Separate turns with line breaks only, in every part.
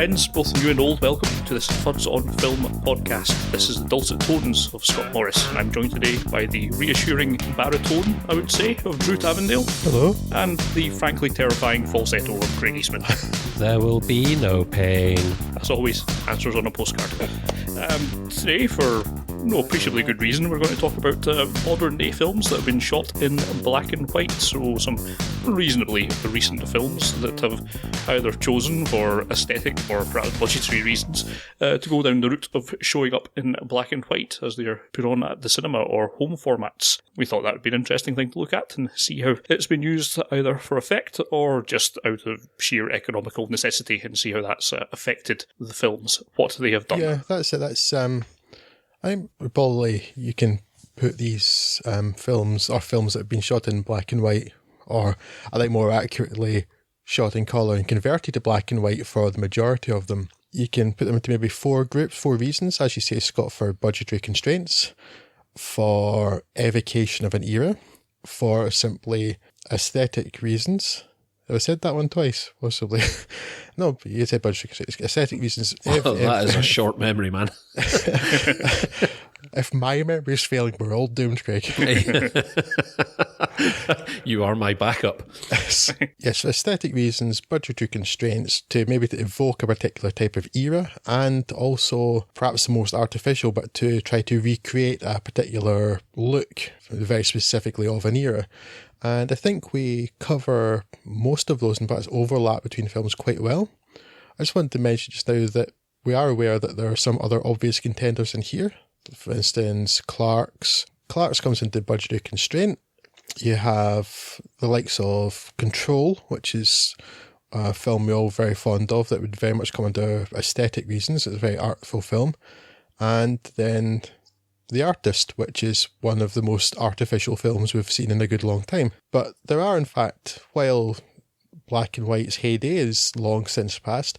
friends, both new and old, welcome to this Thuds on Film podcast. This is the dulcet tones of Scott Morris, and I'm joined today by the reassuring baritone, I would say, of Drew Tavendale.
Hello.
And the frankly terrifying falsetto of Craig Eastman.
There will be no pain.
As always, answers on a postcard. Today, for no appreciably good reason, we're going to talk about modern day films that have been shot in black and white, so some reasonably recent films that have either chosen for aesthetic or perhaps budgetary reasons to go down the route of showing up in black and white as they are put on at the cinema or home formats. We thought that would be an interesting thing to look at and see how it's been used either for effect or just out of sheer economical necessity, and see how that's affected the films, what they have done.
Yeah, that's it. That's I think probably you can put these films that have been shot in black and white, or I think more accurately shot in colour and converted to black and white for the majority of them. You can put them into maybe four groups, four reasons, as you say, Scott, for budgetary constraints, for evocation of an era, for simply aesthetic reasons. Have I said that one twice, possibly? No, but you said budgetary constraints. Aesthetic reasons.
That is a short memory, man.
If my memory is failing, we're all doomed, Craig.
You are my backup.
Yes, for aesthetic reasons, budgetary constraints, to evoke a particular type of era, and also perhaps the most artificial, but to try to recreate a particular look, very specifically of an era. And I think we cover most of those, in fact, overlap between films quite well. I just wanted to mention just now that we are aware that there are some other obvious contenders in here. For instance, Clark's. Clark's comes into budgetary constraint. You have the likes of Control, which is a film we're all very fond of that would very much come under aesthetic reasons. It's a very artful film. And then The Artist, which is one of the most artificial films we've seen in a good long time. But there are, in fact, while black and white's heyday is long since past,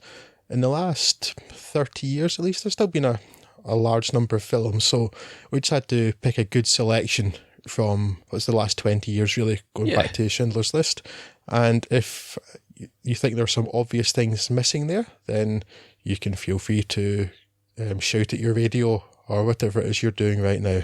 in the last 30 years at least, there's still been a large number of films. So we just had to pick a good selection from what's the last 20 years, really, going back to Schindler's List. And if you think there are some obvious things missing there, then you can feel free to shout at your radio or whatever it is you're doing right now.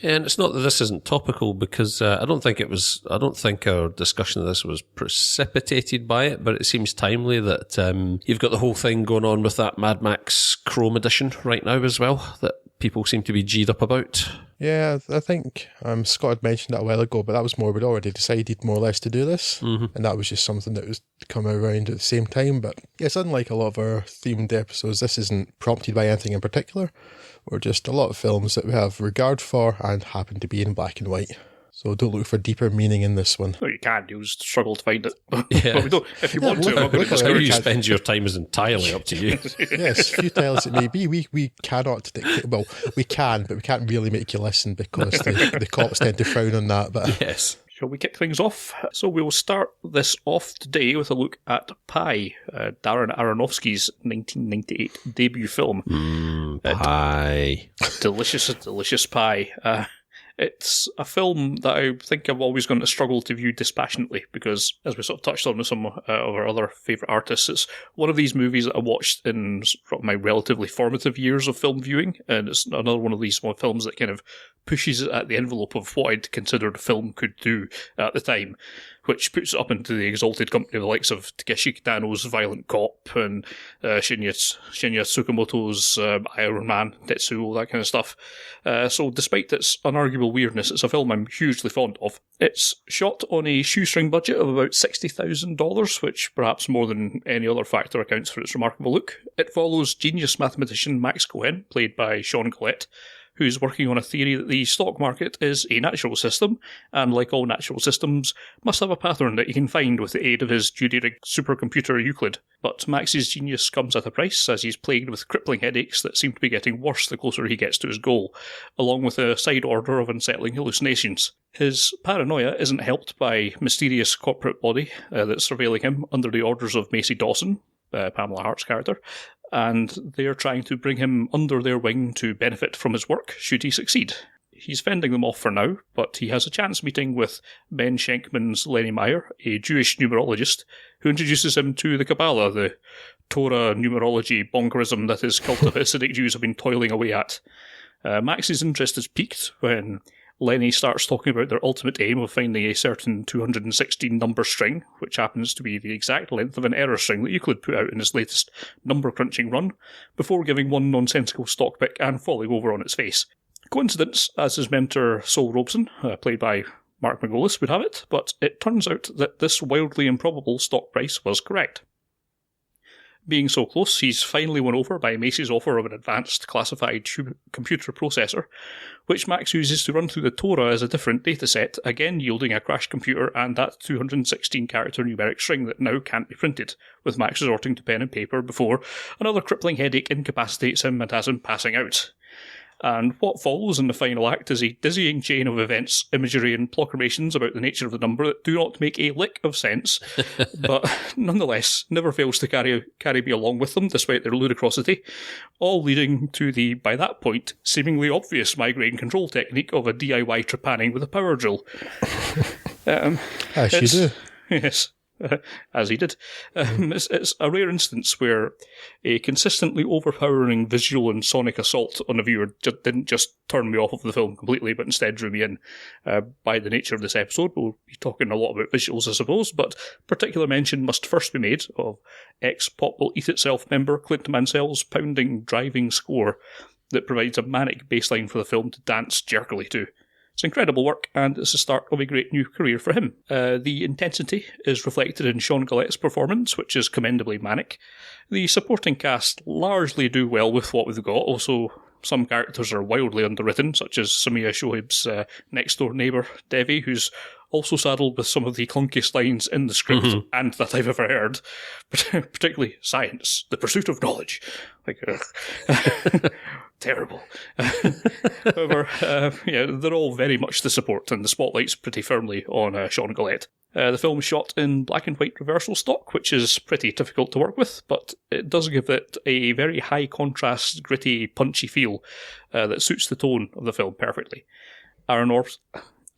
And it's not that this isn't topical, because I don't think our discussion of this was precipitated by it, but it seems timely that you've got the whole thing going on with that Mad Max Chrome edition right now as well, that people seem to be G'd up about.
Yeah, I think Scott had mentioned that a while ago, but that was more, we'd already decided more or less to do this, and that was just something that was coming around at the same time. But yes, unlike a lot of our themed episodes, this isn't prompted by anything in particular. We're just a lot of films that we have regard for and happen to be in black and white. So don't look for deeper meaning in this one.
No, you can. You'll just struggle to find it.
Yeah.
But we don't. If you want to, I'm not going to
How
discourage
you
you.
spend your time is entirely up to you.
Yes, futile as it may be, we cannot dictate. Well, we can, but we can't really make you listen because the cops tend to frown on that. But
Yes.
Shall we kick things off? So we'll start this off today with a look at Pie, Darren Aronofsky's 1998 debut film.
Pie.
Delicious Pie. It's a film that I think I'm always going to struggle to view dispassionately because, as we sort of touched on with some of our other favourite artists, it's one of these movies that I watched in sort of my relatively formative years of film viewing, and it's another one of these films that kind of pushes it at the envelope of what I'd considered a film could do at the time, which puts it up into the exalted company of the likes of Takeshi Kitano's Violent Cop and Shinya Tsukamoto's Iron Man, Tetsuo, that kind of stuff. So despite its unarguable weirdness, it's a film I'm hugely fond of. It's shot on a shoestring budget of about $60,000, which perhaps more than any other factor accounts for its remarkable look. It follows genius mathematician Max Cohen, played by Sean Collette, who's working on a theory that the stock market is a natural system, and like all natural systems, must have a pattern that you can find with the aid of his jury-rigged supercomputer Euclid. But Max's genius comes at a price, as he's plagued with crippling headaches that seem to be getting worse the closer he gets to his goal, along with a side order of unsettling hallucinations. His paranoia isn't helped by a mysterious corporate body that's surveilling him under the orders of Macy Dawson, Pamela Hart's character, and they're trying to bring him under their wing to benefit from his work, should he succeed. he's fending them off for now, but he has a chance meeting with Ben Schenkman's Lenny Meyer, a Jewish numerologist, who introduces him to the Kabbalah, the Torah numerology bonkerism that his cult of Hasidic Jews have been toiling away at. Max's interest is piqued when Lenny starts talking about their ultimate aim of finding a certain 216 number string, which happens to be the exact length of an error string that Euclid put out in his latest number crunching run, before giving one nonsensical stock pick and falling over on its face. Coincidence, as his mentor Sol Robeson, played by Mark Margolis, would have it, but it turns out that this wildly improbable stock price was correct. Being so close, he's finally won over by Macy's offer of an advanced classified computer processor, which Max uses to run through the Torah as a different dataset, again yielding a crashed computer and that 216-character numeric string that now can't be printed, with Max resorting to pen and paper before another crippling headache incapacitates him and has him passing out. And what follows in the final act is a dizzying chain of events, imagery and proclamations about the nature of the number that do not make a lick of sense, but nonetheless never fails to carry me along with them, despite their ludicrosity, all leading to the, by that point, seemingly obvious migraine control technique of a DIY trepanning with a power drill.
As you do.
Yes. As he did. It's a rare instance where a consistently overpowering visual and sonic assault on a viewer didn't just turn me off of the film completely, but instead drew me in. By the nature of this episode, we'll be talking a lot about visuals, I suppose, but particular mention must first be made of ex-Pop Will Eat Itself member Clint Mansell's pounding, driving score that provides a manic bassline for the film to dance jerkily to. It's incredible work, and it's the start of a great new career for him. The intensity is reflected in Sean Gallette's performance, which is commendably manic. The supporting cast largely do well with what we've got, also some characters are wildly underwritten, such as Samia Shoaib's next-door neighbour, Devi, who's also saddled with some of the clunkiest lines in the script and that I've ever heard, particularly science, the pursuit of knowledge. Like, terrible. However, they're all very much the support, and the spotlight's pretty firmly on Sean Gallette. The film is shot in black and white reversal stock, which is pretty difficult to work with, but it does give it a very high contrast, gritty, punchy feel that suits the tone of the film perfectly.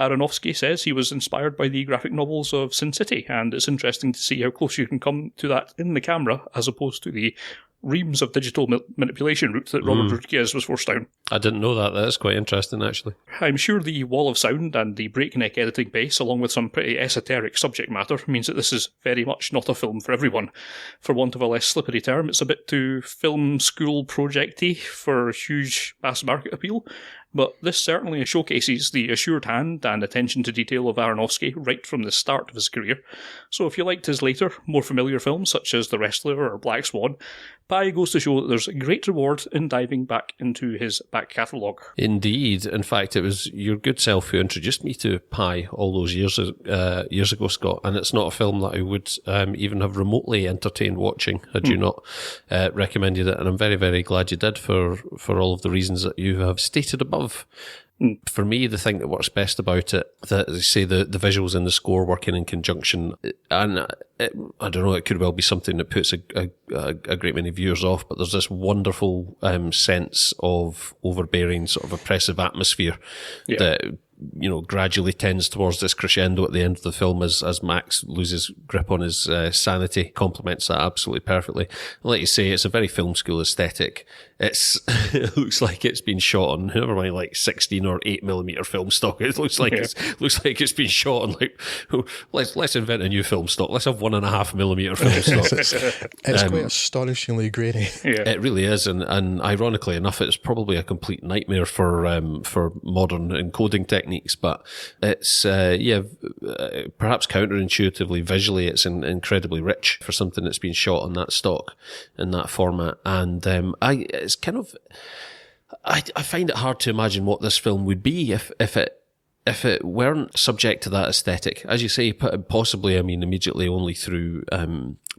Aronofsky says he was inspired by the graphic novels of Sin City, and it's interesting to see how close you can come to that in the camera, as opposed to the reams of digital manipulation route that Robert Rodriguez was forced down.
I didn't know that. That's quite interesting, actually.
I'm sure the wall of sound and the breakneck editing pace, along with some pretty esoteric subject matter, means that this is very much not a film for everyone. For want of a less slippery term, it's a bit too film school project-y for huge mass market appeal, but this certainly showcases the assured hand and attention to detail of Aronofsky right from the start of his career. So if you liked his later, more familiar films such as The Wrestler or Black Swan, Pi goes to show that there's a great reward in diving back into his back catalogue.
Indeed. In fact, it was your good self who introduced me to Pi all those years ago, Scott, and it's not a film that I would even have remotely entertained watching had you not recommended it, and I'm very, very glad you did for all of the reasons that you have stated above. For me, the thing that works best about it, that as you say, the visuals and the score working in conjunction, and I don't know, it could well be something that puts a great many viewers off, but there's this wonderful sense of overbearing, sort of oppressive atmosphere that, you know, gradually tends towards this crescendo at the end of the film as Max loses grip on his sanity. Complements that absolutely perfectly. Like you say, it's a very film school aesthetic. It looks like it's been shot on, never mind, like 16 or 8mm film stock. It looks like it's been shot on, like, let's invent a new film stock. Let's have 1.5mm film stock.
It's quite astonishingly grainy.
Yeah. It really is, and ironically enough, it's probably a complete nightmare for modern encoding techniques. But it's perhaps counterintuitively, visually, it's incredibly rich for something that's been shot on that stock in that format. And it's kind of, I find it hard to imagine what this film would be if it weren't subject to that aesthetic. As you say, possibly, I mean, immediately only through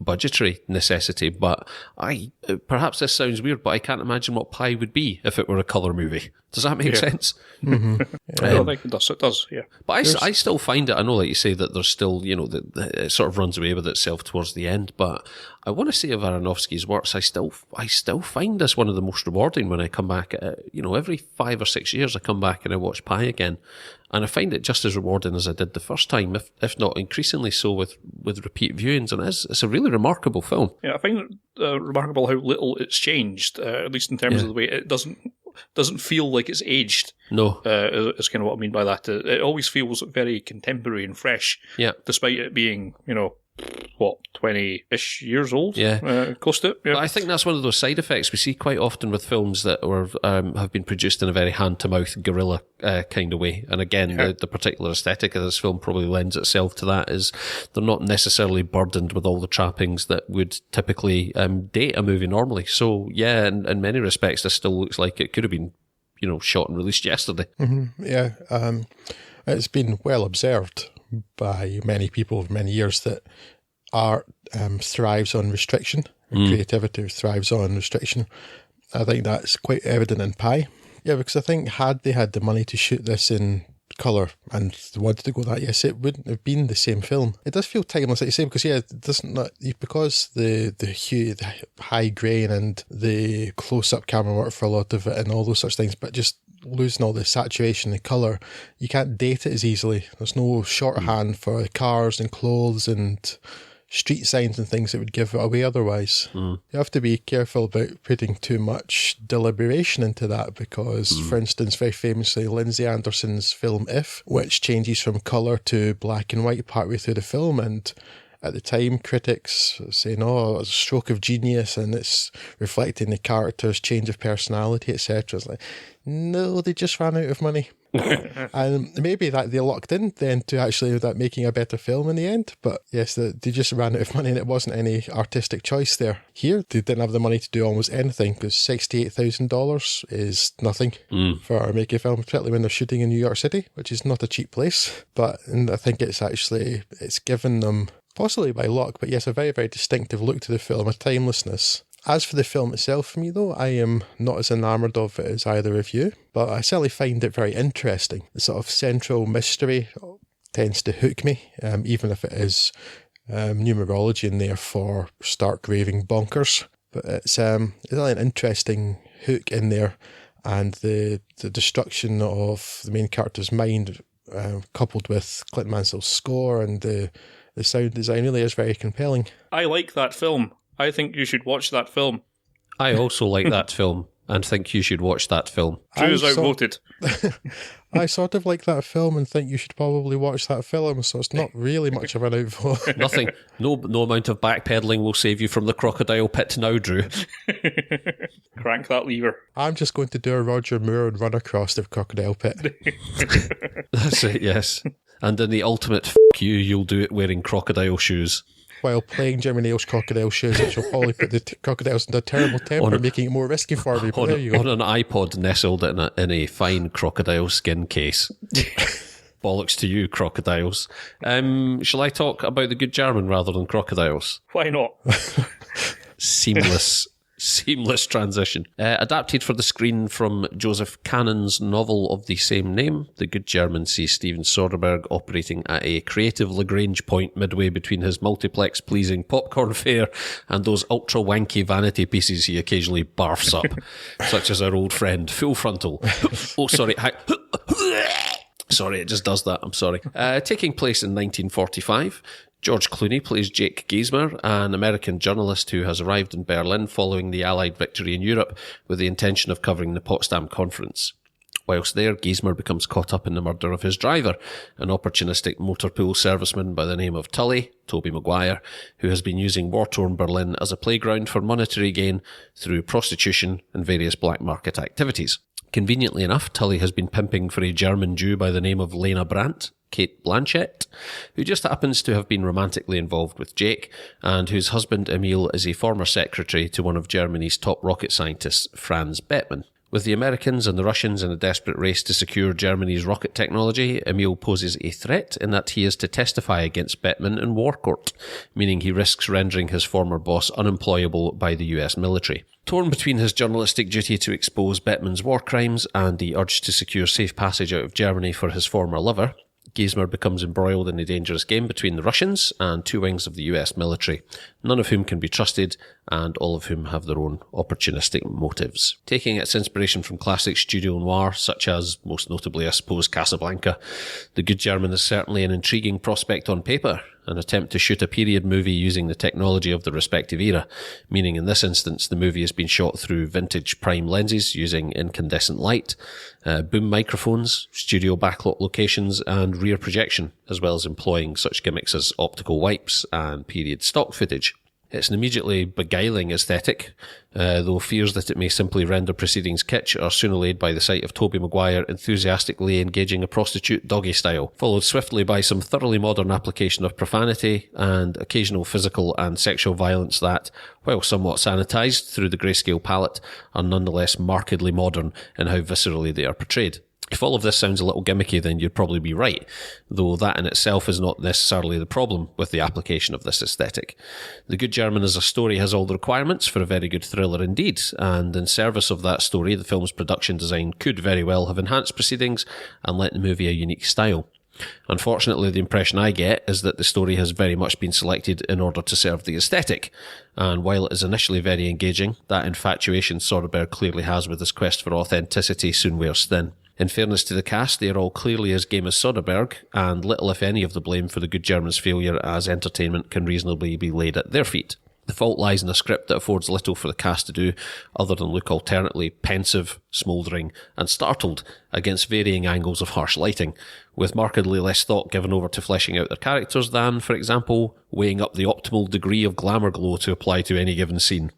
budgetary necessity. But perhaps this sounds weird, but I can't imagine what Pi would be if it were a colour movie. Does that make sense?
I think it does, yeah.
But I still find it, I know, like you say, that there's still, it sort of runs away with itself towards the end, but I want to say of Aronofsky's works, I still find this one of the most rewarding when I come back. Every 5 or 6 years I come back and I watch Pi again, and I find it just as rewarding as I did the first time, if not increasingly so with repeat viewings, and it's a really remarkable film.
Yeah, I find it remarkable how little it's changed, at least in terms of the way it doesn't feel like it's aged.
No.
Is kind of what I mean by that. It always feels very contemporary and fresh, despite it being, 20-ish years old?
Yeah.
Close to it. Yeah.
I think that's one of those side effects we see quite often with films that have been produced in a very hand-to-mouth guerrilla kind of way. And again, the particular aesthetic of this film probably lends itself to that, is they're not necessarily burdened with all the trappings that would typically date a movie normally. So, yeah, in many respects, this still looks like it could have been, shot and released yesterday.
Mm-hmm. Yeah. It's been well observed by many people over many years that art thrives on restriction, and creativity thrives on restriction. I think that's quite evident in Pi. Yeah, because I think had they had the money to shoot this in colour and they wanted to go that, yes, it wouldn't have been the same film. It does feel timeless, like you say, because it doesn't, because the hue, the high grain and the close-up camera work for a lot of it and all those sorts of things, but just losing all the saturation and colour, you can't date it as easily. There's no shorthand for cars and clothes and street signs and things that would give it away otherwise. You have to be careful about putting too much deliberation into that because, for instance, very famously, Lindsay Anderson's film If, which changes from colour to black and white partway through the film, and at the time, critics saying, it's a stroke of genius and it's reflecting the character's change of personality, etc. It's like, no, they just ran out of money. And maybe that they locked in then to actually that making a better film in the end. But yes, they just ran out of money and it wasn't any artistic choice there. Here, they didn't have the money to do almost anything because $68,000 is nothing for making a film, particularly when they're shooting in New York City, which is not a cheap place. And I think it's given them, possibly by luck, but yes, a very, very distinctive look to the film, a timelessness. As for the film itself, for me though, I am not as enamoured of it as either of you, but I certainly find it very interesting. The sort of central mystery tends to hook me, even if it is numerology in there for stark raving bonkers. But it's an interesting hook in there, and the destruction of the main character's mind, coupled with Clint Mansell's score and the sound design, really is very compelling.
I like that film. I think you should watch that film.
I also like that film and think you should watch that film.
Drew is outvoted.
I sort of like that film and think you should probably watch that film, so it's not really much of an outvote.
Nothing. No amount of backpedaling will save you from the crocodile pit now, Drew.
Crank that lever.
I'm just going to do a Roger Moore and run across the crocodile pit.
That's it, yes. And in the ultimate you'll do it wearing crocodile shoes.
While playing Jimmy Nail's crocodile shoes, which will probably put the crocodiles into a terrible temper, making it more risky for me. But there you go.
On an iPod nestled in a fine crocodile skin case. Bollocks to you, crocodiles. Shall I talk about The Good German rather than crocodiles?
Why not?
Seamless transition. Adapted for the screen from Joseph Cannon's novel of the same name, The Good German sees Steven Soderbergh operating at a creative Lagrange point midway between his multiplex-pleasing popcorn fare and those ultra-wanky vanity pieces he occasionally barfs up, such as our old friend Full Frontal. Oh, sorry. Sorry, it just does that. I'm sorry. Taking place in 1945, George Clooney plays Jake Giesmer, an American journalist who has arrived in Berlin following the Allied victory in Europe with the intention of covering the Potsdam Conference. Whilst there, Giesmer becomes caught up in the murder of his driver, an opportunistic motor pool serviceman by the name of Tully, Toby Maguire, who has been using war-torn Berlin as a playground for monetary gain through prostitution and various black market activities. Conveniently enough, Tully has been pimping for a German Jew by the name of Lena Brandt, Kate Blanchett, who just happens to have been romantically involved with Jake, and whose husband Emil is a former secretary to one of Germany's top rocket scientists, Franz Bettmann. With the Americans and the Russians in a desperate race to secure Germany's rocket technology, Emil poses a threat in that he is to testify against Bettman in war court, meaning he risks rendering his former boss unemployable by the US military. Torn between his journalistic duty to expose Bettman's war crimes and the urge to secure safe passage out of Germany for his former lover, Geismar becomes embroiled in a dangerous game between the Russians and two wings of the US military, none of whom can be trusted and all of whom have their own opportunistic motives. Taking its inspiration from classic studio noir, such as, most notably, I suppose, Casablanca, The Good German is certainly an intriguing prospect on paper, an attempt to shoot a period movie using the technology of the respective era, meaning in this instance the movie has been shot through vintage prime lenses using incandescent light, boom microphones, studio backlot locations and rear projection, as well as employing such gimmicks as optical wipes and period stock footage. It's an immediately beguiling aesthetic, though fears that it may simply render proceedings kitsch are soon allayed by the sight of Tobey Maguire enthusiastically engaging a prostitute doggy style, followed swiftly by some thoroughly modern application of profanity and occasional physical and sexual violence that, while somewhat sanitised through the grayscale palette, are nonetheless markedly modern in how viscerally they are portrayed. If all of this sounds a little gimmicky, then you'd probably be right, though that in itself is not necessarily the problem with the application of this aesthetic. The Good German as a story has all the requirements for a very good thriller indeed, and in service of that story, the film's production design could very well have enhanced proceedings and lent the movie a unique style. Unfortunately, the impression I get is that the story has very much been selected in order to serve the aesthetic, and while it is initially very engaging, that infatuation Soderbergh clearly has with his quest for authenticity soon wears thin. In fairness to the cast, they are all clearly as game as Soderbergh, and little if any of the blame for The Good German's failure as entertainment can reasonably be laid at their feet. The fault lies in a script that affords little for the cast to do other than look alternately pensive, smouldering, and startled against varying angles of harsh lighting, with markedly less thought given over to fleshing out their characters than, for example, weighing up the optimal degree of glamour glow to apply to any given scene.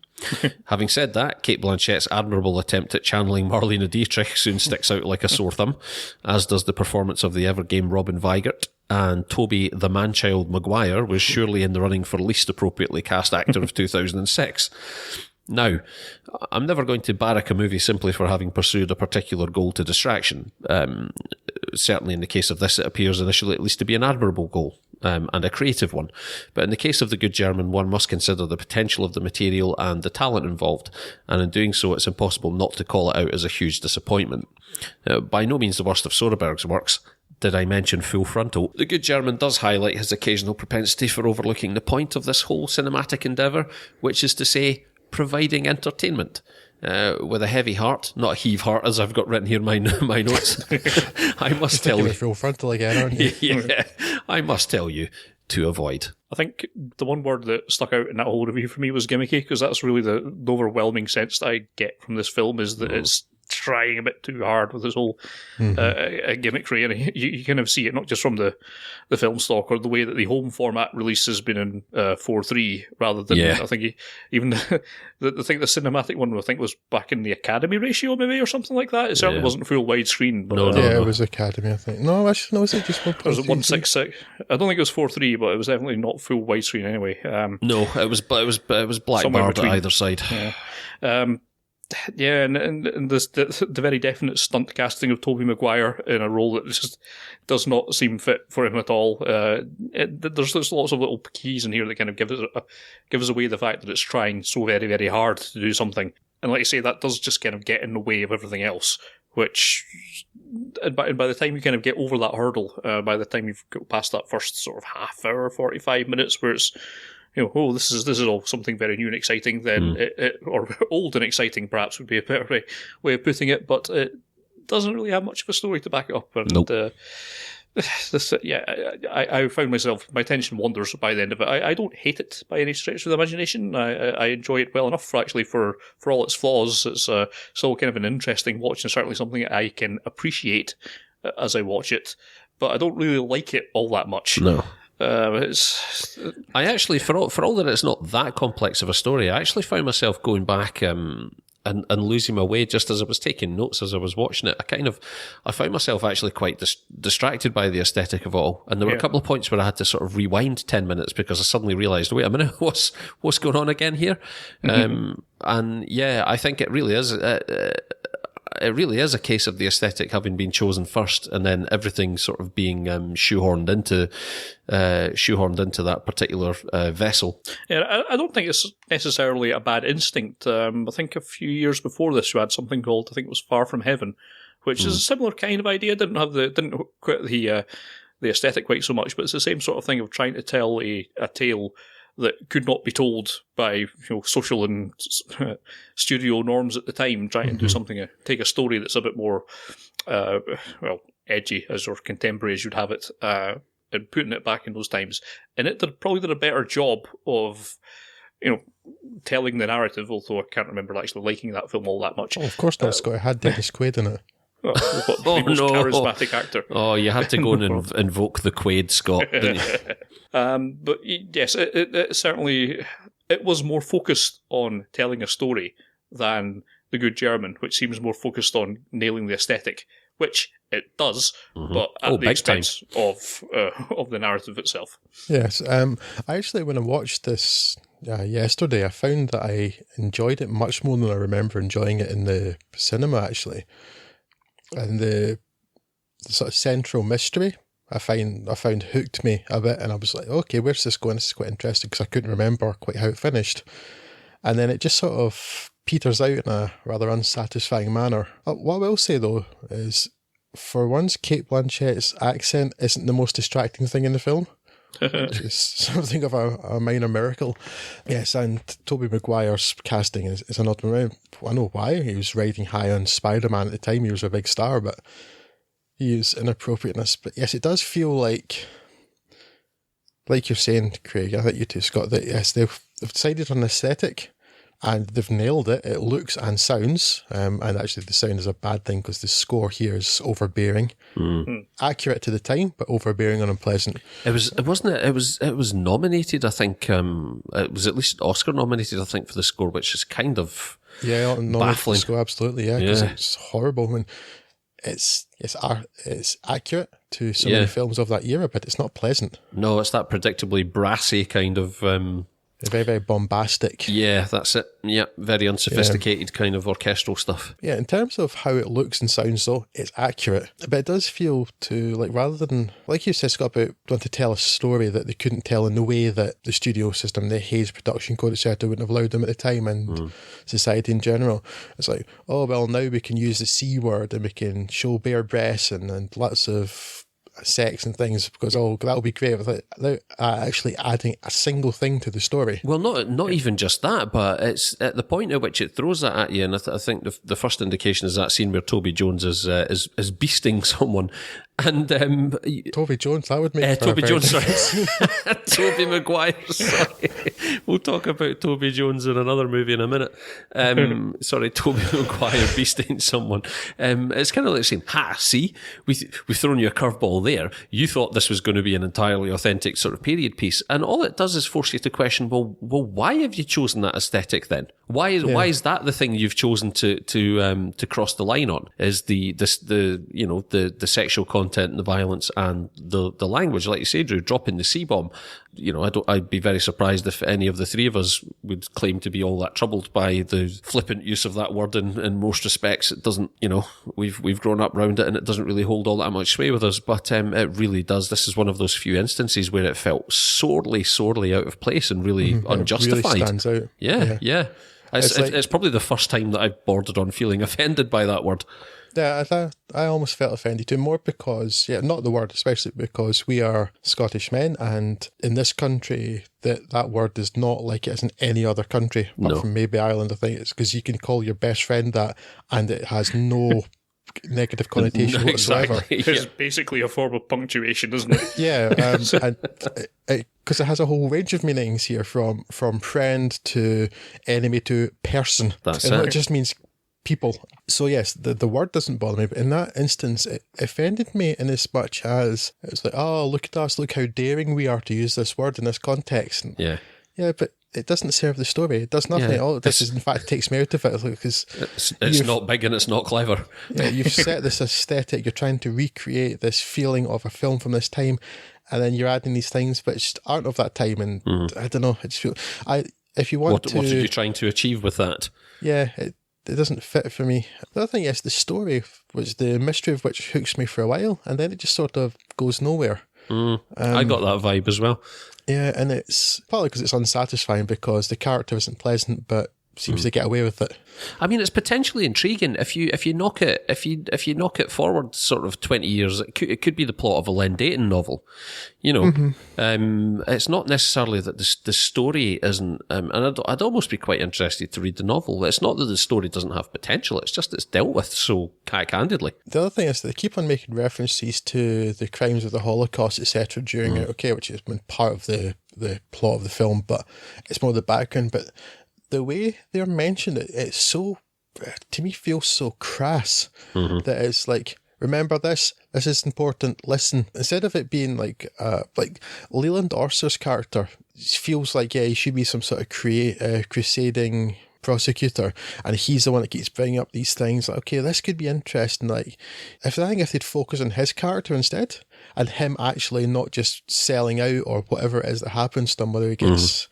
Having said that, Cate Blanchett's admirable attempt at channeling Marlene Dietrich soon sticks out like a sore thumb, as does the performance of the ever-game Robin Weigert, and Tobey the Man-Child Maguire was surely in the running for least appropriately cast actor of 2006. Now, I'm never going to barrack a movie simply for having pursued a particular goal to distraction. Certainly in the case of this, it appears initially at least to be an admirable goal, and a creative one. But in the case of The Good German, one must consider the potential of the material and the talent involved, and in doing so, it's impossible not to call it out as a huge disappointment. By no means the worst of Soderbergh's works. Did I mention Full Frontal? The Good German does highlight his occasional propensity for overlooking the point of this whole cinematic endeavour, which is to say, providing entertainment. With a heavy heart, not a heave heart as I've got written here in my notes. I must tell you.
Full Frontal again, aren't you?
Yeah, I must tell you to avoid.
I think the one word that stuck out in that whole review for me was gimmicky, because that's really the overwhelming sense that I get from this film, is that it's trying a bit too hard with this whole gimmickry, and you kind of see it not just from the film stock or the way that the home format release has been in 4:3 rather than I think even the thing the cinematic one I think was back in the Academy ratio maybe or something like that. It certainly wasn't full widescreen. But,
no, it was Academy I think. No, actually, no, was it just 1.3?
Was it 166? I don't think it was 4:3, but it was definitely not full widescreen anyway.
No, it was black barred at either side.
Yeah. And the very definite stunt casting of Tobey Maguire in a role that just does not seem fit for him at all. There's lots of little keys in here that kind of give us away the fact that it's trying so very, very hard to do something. And like I say, that does just kind of get in the way of everything else, which, and by the time you kind of get over that hurdle, by the time you've got past that first sort of half hour, 45 minutes where it's, this is all something very new and exciting, then or old and exciting perhaps would be a better way of putting it, but it doesn't really have much of a story to back it up. And
nope.
I found my attention wanders by the end of it. I don't hate it by any stretch of the imagination. I enjoy it well enough for all its flaws. It's still kind of an interesting watch and certainly something I can appreciate as I watch it, but I don't really like it all that much.
No. I actually, for all that it's not that complex of a story, I actually found myself going back and losing my way just as I was taking notes as I was watching it. I found myself actually quite distracted by the aesthetic of it all. And there were a couple of points where I had to sort of rewind 10 minutes because I suddenly realised, wait a minute, what's going on again here? And yeah, I think it really is. it really is a case of the aesthetic having been chosen first, and then everything sort of being shoehorned into that particular vessel.
Yeah, I don't think it's necessarily a bad instinct. I think a few years before this, you had something called, I think it was Far From Heaven, which is a similar kind of idea. Didn't quite the aesthetic quite so much, but it's the same sort of thing of trying to tell a tale that could not be told by social and studio norms at the time, trying to do something, take a story that's a bit more edgy as or contemporary as you'd have it, and putting it back in those times. And it probably did a better job of telling the narrative, although I can't remember actually liking that film all that much.
Oh, of course not, Scott. It had Dennis Quaid in it.
Well, the most charismatic actor.
Oh, you had to go and invoke the Quaid, Scott, didn't you?
But yes, it certainly it was more focused on telling a story than The Good German, which seems more focused on nailing the aesthetic, which it does, but at the expense of the narrative itself.
Yes, I actually, when I watched this yesterday, I found that I enjoyed it much more than I remember enjoying it in the cinema, actually. And the sort of central mystery I found hooked me a bit, and I was like, okay, where's this going? This is quite interesting, because I couldn't remember quite how it finished. And then it just sort of peters out in a rather unsatisfying manner. What I will say, though, is for once, Cate Blanchett's accent isn't the most distracting thing in the film, which is something of a minor miracle. Yes, and Tobey Maguire's casting is an odd one. I know why. He was riding high on Spider-Man at the time. He was a big star, but he is inappropriateness. But yes, it does feel like you're saying, Craig, I think you too, Scott, that yes, they've decided on aesthetic and they've nailed it. It looks and sounds, and actually the sound is a bad thing because the score here is overbearing. Accurate to the time, but overbearing and unpleasant.
It was nominated, I think. It was at least Oscar nominated, I think, for the score, which is kind of baffling.
Score, absolutely, because it's horrible. I mean, it's accurate to so many films of that era, but it's not pleasant.
No, it's that predictably brassy kind of.
Very, very bombastic.
Yeah, that's it. Yeah, very unsophisticated kind of orchestral stuff.
Yeah, in terms of how it looks and sounds, though, it's accurate. But it does feel to, rather than, like you said, Scott, about wanting to tell a story that they couldn't tell in the way that the studio system, the Hays production code, etc., wouldn't have allowed them at the time, and society in general. It's like, oh, well, now we can use the C word and we can show bare breasts and lots of sex and things, because that'll be great without actually adding a single thing to the story.
Well, not even just that, but it's at the point at which it throws that at you, and I think the first indication is that scene where Toby Jones is beasting someone. And
Toby Jones, that would make
Toby Jones, sorry. Toby Maguire, sorry. We'll talk about Toby Jones in another movie in a minute. Sorry, Toby Maguire beasting someone. It's kind of like saying, see, we've thrown you a curveball there. You thought this was going to be an entirely authentic sort of period piece, and all it does is force you to question, well, why have you chosen that aesthetic then? Why is that the thing you've chosen to cross the line on? Is the sexual content and the violence and the language, like you say, Drew, dropping the C-bomb. I'd be very surprised if any of the three of us would claim to be all that troubled by the flippant use of that word in most respects. It doesn't, we've grown up round it and it doesn't really hold all that much sway with us, but it really does. This is one of those few instances where it felt sorely out of place and really unjustified.
It really stands out.
Yeah. It's probably the first time that I've bordered on feeling offended by that word.
Yeah, I almost felt offended too, more because, not the word, especially because we are Scottish men, and in this country, that word is not like it is in any other country, apart from maybe Ireland. I think it's because you can call your best friend that, and it has no negative connotation whatsoever.
Exactly. It's basically a form of punctuation, isn't it?
Yeah, and because it has a whole range of meanings here, from friend to enemy to person.
That's
and
it.
It just means people. So yes, the word doesn't bother me, but in that instance it offended me in as much as it was like, oh, look at us, look how daring we are to use this word in this context. And but it doesn't serve the story. It does nothing. All it does is, in fact, takes me out of it, because
it's not big and it's not clever.
Yeah, you've set this aesthetic, you're trying to recreate this feeling of a film from this time, and then you're adding these things which aren't of that time, and I don't know, I just feel, if you want
what are you trying to achieve with that?
Yeah, it doesn't fit for me. The other thing is the story was the mystery of which hooks me for a while, and then it just sort of goes nowhere.
I got that vibe as well.
Yeah, and it's partly because it's unsatisfying because the character isn't pleasant, but seems to get away with it.
I mean, it's potentially intriguing if you knock it forward sort of 20 years. It could be the plot of a Len Deighton novel, you know. It's not necessarily that the story isn't. And I'd almost be quite interested to read the novel. It's not that the story doesn't have potential. It's just it's dealt with so cack-handedly.
The other thing is that they keep on making references to the crimes of the Holocaust, etc. during it. Okay, which has been part of the plot of the film, but it's more the background. But the way they're mentioned, it's so, to me, feels so crass that it's like, remember this is important, listen. Instead of it being like Leland Orser's character feels like, yeah, he should be some sort of crusading prosecutor, and he's the one that keeps bringing up these things. Like, okay, this could be interesting. Like, if they'd focus on his character instead, and him actually not just selling out or whatever it is that happens to him, whether he gets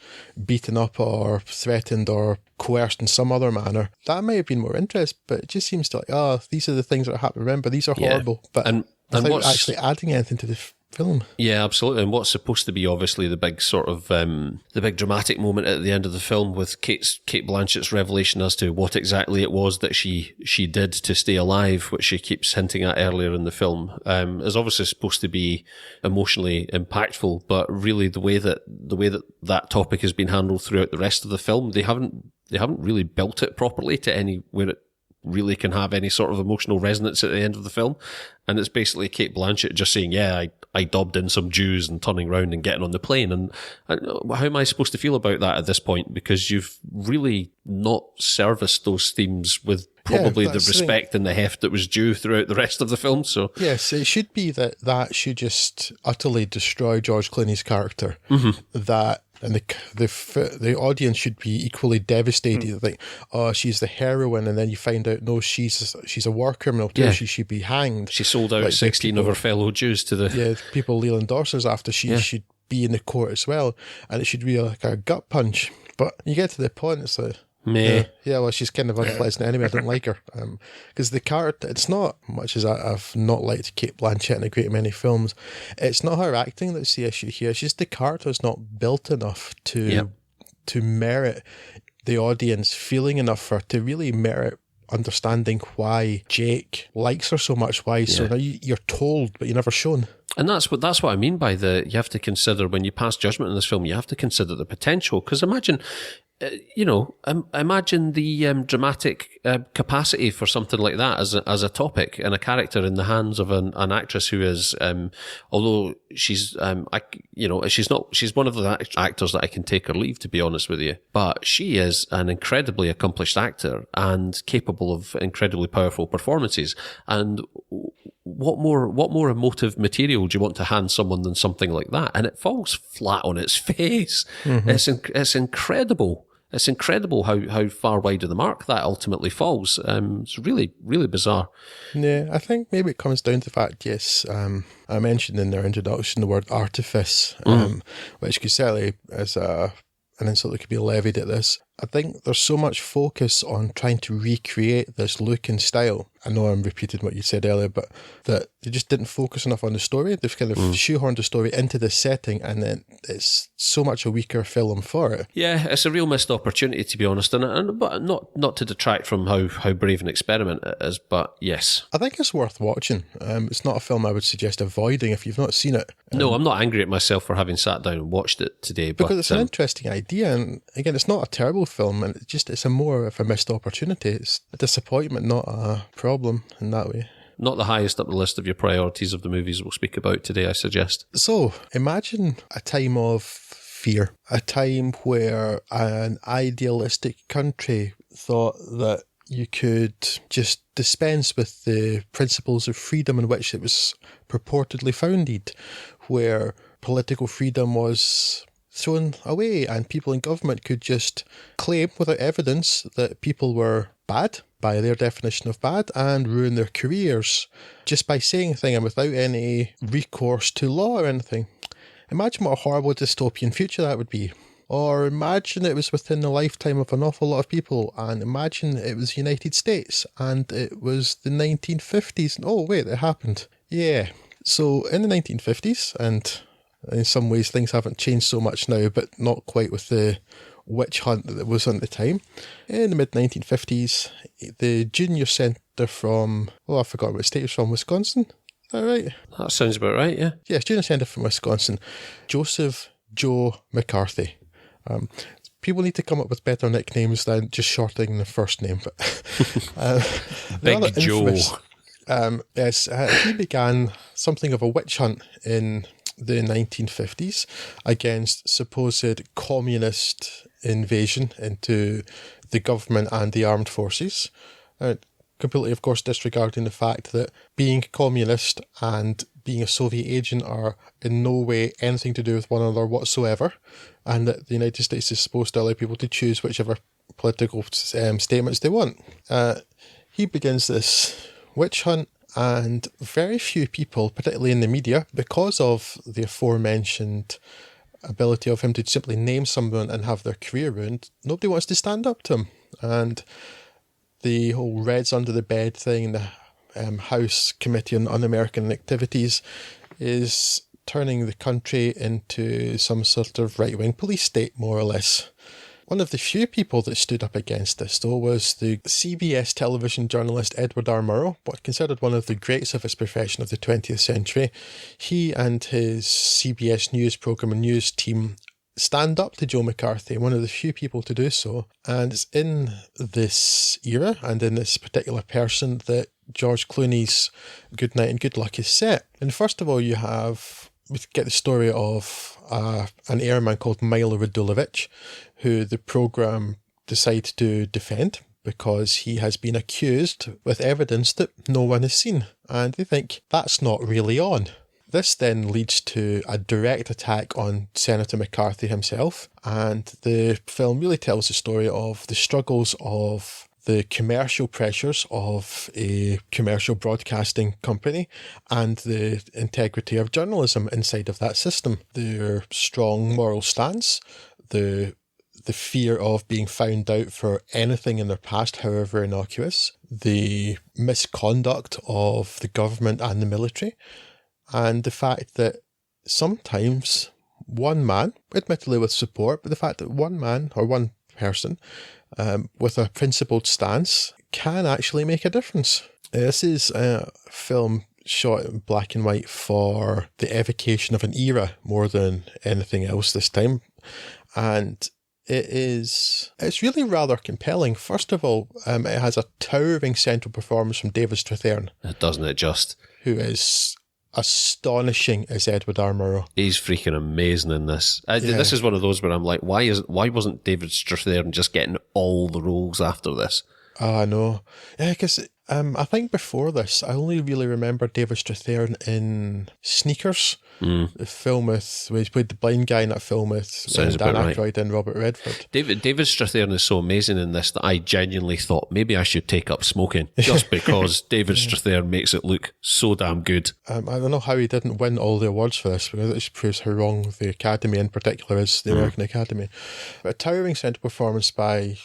beaten up or threatened or coerced in some other manner, that might have been more interest. But it just seems to like, these are the things that happen. Remember, these are horrible. But without actually adding anything to the film.
Yeah, absolutely. And what's supposed to be obviously the big sort of the big dramatic moment at the end of the film with Kate Blanchett's revelation as to what exactly it was that she did to stay alive, which she keeps hinting at earlier in the film, is obviously supposed to be emotionally impactful. But really, the way that topic has been handled throughout the rest of the film, they haven't really built it properly to any where it really can have any sort of emotional resonance at the end of the film. And it's basically Kate Blanchett just saying, yeah, I dobbed in some Jews and turning around and getting on the plane. And how am I supposed to feel about that at this point? Because you've really not serviced those themes with probably the respect and the heft that was due throughout the rest of the film. So
yes, it should be that should just utterly destroy George Clooney's character. That and the audience should be equally devastated. Like, oh, she's the heroine, and then you find out, no, she's a war criminal too. Yeah. She should be hanged.
She sold out 16 of her fellow Jews to the
people Leland Orser's after. She should be in the court as well, and it should be like a gut punch. But you get to the point, it's like, well, she's kind of unpleasant anyway. I don't like her because the character, it's not much as I've not liked Kate Blanchett in a great many films, it's not her acting that's the issue here. It's just the character's not built enough to merit the audience feeling enough for her to really merit understanding why Jake likes her so much. So now you're told but you're never shown.
And that's what I mean by you have to consider, when you pass judgment on this film, you have to consider the potential. Because imagine the dramatic capacity for something like that as a topic and a character in the hands of an actress who is, although she's she's one of the actors that I can take or leave, to be honest with you, but she is an incredibly accomplished actor and capable of incredibly powerful performances. And what more emotive material do you want to hand someone than something like that? And it falls flat on its face. It's incredible. It's incredible how far wide of the mark that ultimately falls. It's really, really bizarre.
Yeah, I think maybe it comes down to the fact, I mentioned in their introduction the word artifice, which could certainly, as an insult that could be levied at this. I think there's so much focus on trying to recreate this look and style. I know I'm repeating what you said earlier, but that they just didn't focus enough on the story. They've kind of shoehorned the story into this setting, and then it's so much a weaker film for it.
Yeah, it's a real missed opportunity, to be honest, but not to detract from how brave an experiment it is, but yes.
I think it's worth watching. It's not a film I would suggest avoiding if you've not seen it.
No, I'm not angry at myself for having sat down and watched it today.
Because it's an interesting idea, and again, it's not a terrible film, and it's more of a missed opportunity. It's a disappointment, not a problem in that way.
Not the highest up the list of your priorities of the movies we'll speak about today, I suggest.
So, imagine a time of fear, a time where an idealistic country thought that you could just dispense with the principles of freedom in which it was purportedly founded, where political freedom was thrown away and people in government could just claim without evidence that people were bad by their definition of bad and ruin their careers just by saying a thing and without any recourse to law or anything. Imagine what a horrible dystopian future that would be. Or imagine it was within the lifetime of an awful lot of people, and imagine it was the United States and it was the 1950s. Oh, wait, it happened. Yeah. So in the 1950s, and in some ways things haven't changed so much now, but not quite with the witch hunt that was at the time. In the mid-1950s, the junior senator from, I forgot what state it was from, Wisconsin? Is that right?
That sounds about right, yeah.
Yes, junior senator from Wisconsin, Joseph Joe McCarthy. People need to come up with better nicknames than just shortening the first name. But
Big Joe.
He began something of a witch hunt in the 1950s against supposed communist invasion into the government and the armed forces. Completely, of course, disregarding the fact that being communist and being a Soviet agent are in no way anything to do with one another whatsoever, and that the United States is supposed to allow people to choose whichever political statements they want. He begins this witch hunt, and very few people, particularly in the media, because of the aforementioned ability of him to simply name someone and have their career ruined, nobody wants to stand up to him. And the whole Reds Under the Bed thing, the House Committee on Un-American Activities, is turning the country into some sort of right-wing police state, more or less. One of the few people that stood up against this, though, was the CBS television journalist Edward R. Murrow, considered one of the greats of his profession of the 20th century. He and his CBS News program and news team stand up to Joe McCarthy, one of the few people to do so. And it's in this era and in this particular person that George Clooney's Good Night and Good Luck is set. And first of all, we get the story of an airman called Milo Radulovich, who the programme decides to defend because he has been accused with evidence that no one has seen. And they think that's not really on. This then leads to a direct attack on Senator McCarthy himself, and the film really tells the story of the struggles of the commercial pressures of a commercial broadcasting company and the integrity of journalism inside of that system. Their strong moral stance, the fear of being found out for anything in their past, however innocuous, the misconduct of the government and the military, and the fact that sometimes one man, admittedly with support, but the fact that one man or one person with a principled stance can actually make a difference. This is a film shot in black and white for the evocation of an era more than anything else this time. And it's really rather compelling. First of all, it has a towering central performance from David Strathairn.
Doesn't it just?
Who is astonishing as Edward R. Murrow.
He's freaking amazing in this. This is one of those where I'm like, why wasn't David Strathairn just getting all the roles after this?
I know. Yeah, because I think before this, I only really remember David Strathairn in Sneakers, the film where he played the blind guy in that film with Dan Aykroyd and Robert Redford.
David Strathairn is so amazing in this that I genuinely thought maybe I should take up smoking just because David Strathairn makes it look so damn good. I
don't know how he didn't win all the awards for this, because it just proves how wrong the Academy in particular is, the American Academy. But a towering central performance by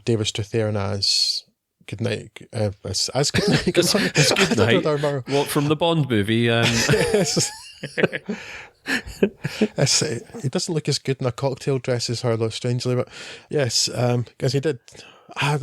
David Strathairn as Good Night, as Good Night.
It's Good Night. What, from the Bond movie?
He doesn't look as good in a cocktail dress as her, though, strangely, but yes, because he did.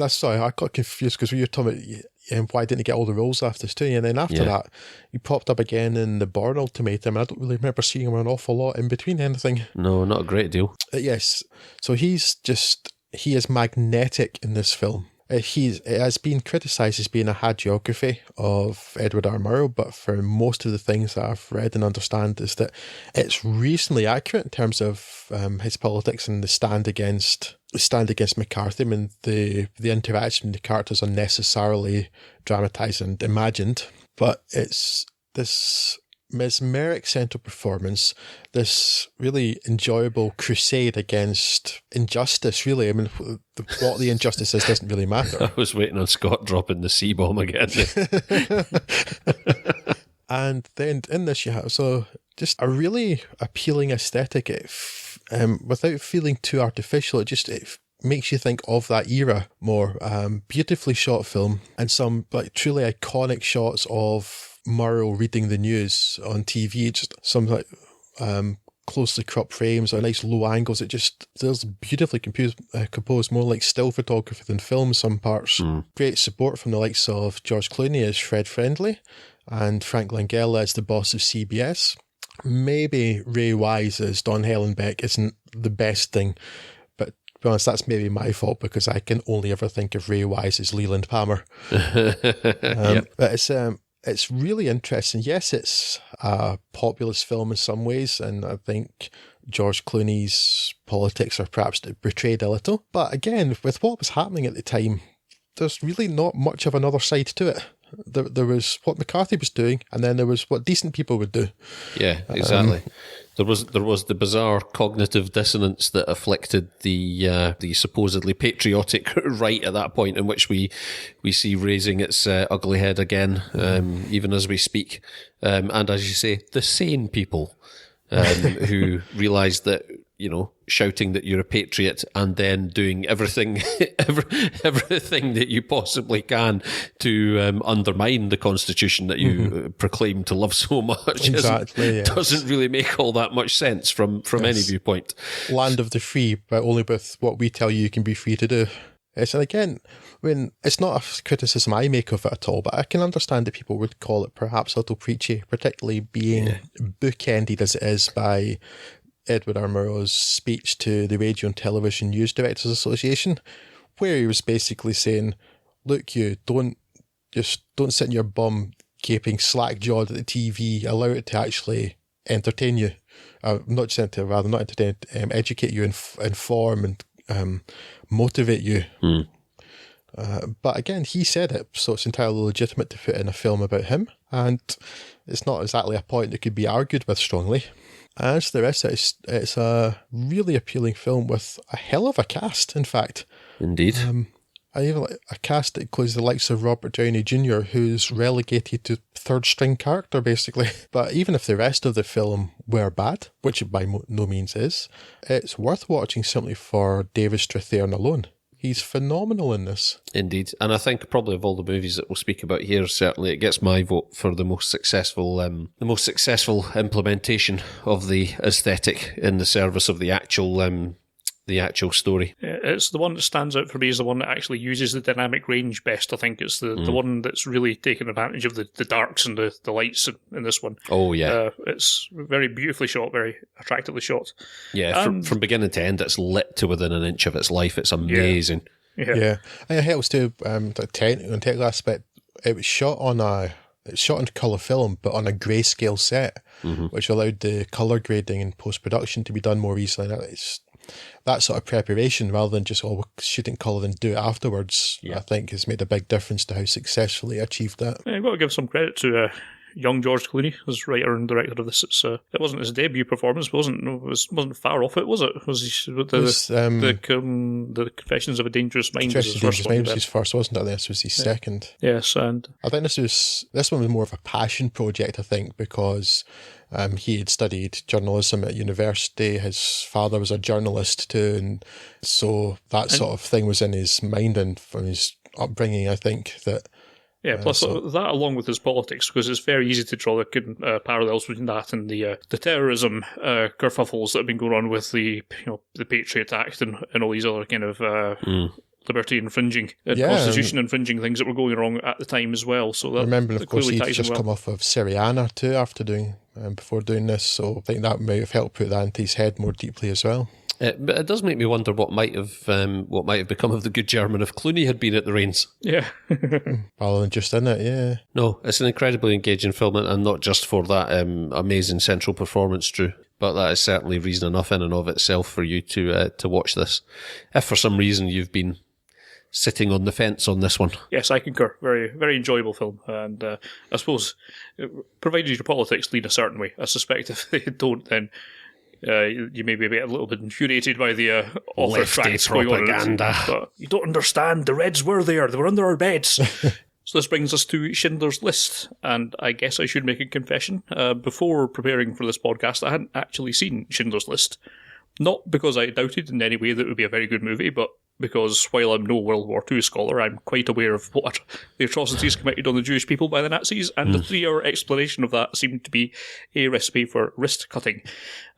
Sorry, I got confused because we were talking about why didn't he get all the roles after this too, and then after that he popped up again in The Bourne Ultimatum, and I don't really remember seeing him an awful lot in between anything.
No, not a great deal.
Yes, so he is magnetic in this film. It has been criticised as being a hagiography of Edward R. Murrow, but for most of the things that I've read and understand is that it's reasonably accurate in terms of his politics and the stand against McCarthy. I mean, the interaction with the characters are necessarily dramatised and imagined, but it's this mesmeric central performance, this really enjoyable crusade against injustice, really. I mean, what the injustice is doesn't really matter.
I was waiting on Scott dropping the C-bomb again.
And then in this you have just a really appealing aesthetic. without feeling too artificial. It makes you think of that era more. Beautifully shot film, and some like truly iconic shots of Murrow reading the news on TV. Just some like closely cropped frames or nice low angles. There's beautifully composed, more like still photography than film. Some parts. Great support from the likes of George Clooney as Fred Friendly, and Frank Langella as the boss of CBS. Maybe Ray Wise as Don Hellenbeck isn't the best thing, but to be honest, that's maybe my fault because I can only ever think of Ray Wise as Leland Palmer. But it's really interesting. Yes, it's a populist film in some ways, and I think George Clooney's politics are perhaps portrayed a little. But again, with what was happening at the time, there's really not much of another side to it. There was what McCarthy was doing, and then there was what decent people would do.
Yeah, exactly. There was the bizarre cognitive dissonance that afflicted the supposedly patriotic right at that point, in which we see raising its ugly head again, even as we speak. And as you say, the sane people who realised that, shouting that you're a patriot and then doing everything that you possibly can to undermine the Constitution that you proclaim to love so much doesn't really make all that much sense from any viewpoint.
Land of the free, but only with what we tell you can be free to do. And again, it's not a criticism I make of it at all, but I can understand that people would call it perhaps a little preachy, particularly being bookended as it is by Edward R. Murrow's speech to the Radio and Television News Directors Association, where he was basically saying, look, don't sit in your bum gaping slack-jawed at the TV, allow it to actually entertain you. Not entertain, educate you, inform and motivate you. But again, he said it, so it's entirely legitimate to put in a film about him, and it's not exactly a point that could be argued with strongly. As the rest of it, it's a really appealing film with a hell of a cast, in fact.
Indeed.
I even like a cast that includes the likes of Robert Downey Jr., who's relegated to third-string character, basically. But even if the rest of the film were bad, which it by no means is, it's worth watching simply for David Strathairn alone. He's phenomenal in this.
Indeed. And I think probably of all the movies that we'll speak about here, certainly it gets my vote for the most successful implementation of the aesthetic in the service of the actual story.
It's the one that stands out for me as the one that actually uses the dynamic range best. I think it's the one that's really taken advantage of the darks and the lights in this one.
Oh, yeah.
It's very beautifully shot, very attractively shot.
Yeah, from beginning to end, it's lit to within an inch of its life. It's amazing.
Yeah. And it helps too, the technical aspect. It was shot in colour film, but on a grayscale set, which allowed the colour grading and post-production to be done more easily. It's that sort of preparation, rather than just shooting colour and do it afterwards, I think has made a big difference to how successfully achieved that.
Yeah, I've got to give some credit to young George Clooney as writer and director of this. It wasn't his debut performance, wasn't far off it, was it? The Confessions of a Dangerous Mind was his first one.
Was his first, wasn't it? This was his second.
Yes, and
I think this one was more of a passion project, I think, because he had studied journalism at university. His father was a journalist too, and so that sort of thing was in his mind, and from his upbringing, I think that.
Yeah, plus that along with his politics, because it's very easy to draw the parallels between that and the terrorism kerfuffles that have been going on with the Patriot Act and all these other kind of liberty infringing and constitution infringing things that were going wrong at the time as well. So that
remember, of course, he'd just come off of Syriana too after before doing this, so I think that might have helped put that into his head more deeply as well.
But it does make me wonder what might have become of the good German if Clooney had been at the reins.
Yeah.
Rather than just in it, yeah.
No, it's an incredibly engaging film, and not just for that amazing central performance, Drew, but that is certainly reason enough in and of itself for you to watch this. If for some reason you've been sitting on the fence on this one.
Yes, I concur. Very, very enjoyable film. And I suppose, provided your politics lean a certain way, I suspect if they don't, then you may be a little bit infuriated by the author tracks going on. But you don't understand. The Reds were there. They were under our beds. So this brings us to Schindler's List. And I guess I should make a confession. Before preparing for this podcast, I hadn't actually seen Schindler's List. Not because I doubted in any way that it would be a very good movie, but because while I'm no World War II scholar, I'm quite aware of what the atrocities committed on the Jewish people by the Nazis, and the 3-hour explanation of that seemed to be a recipe for wrist-cutting.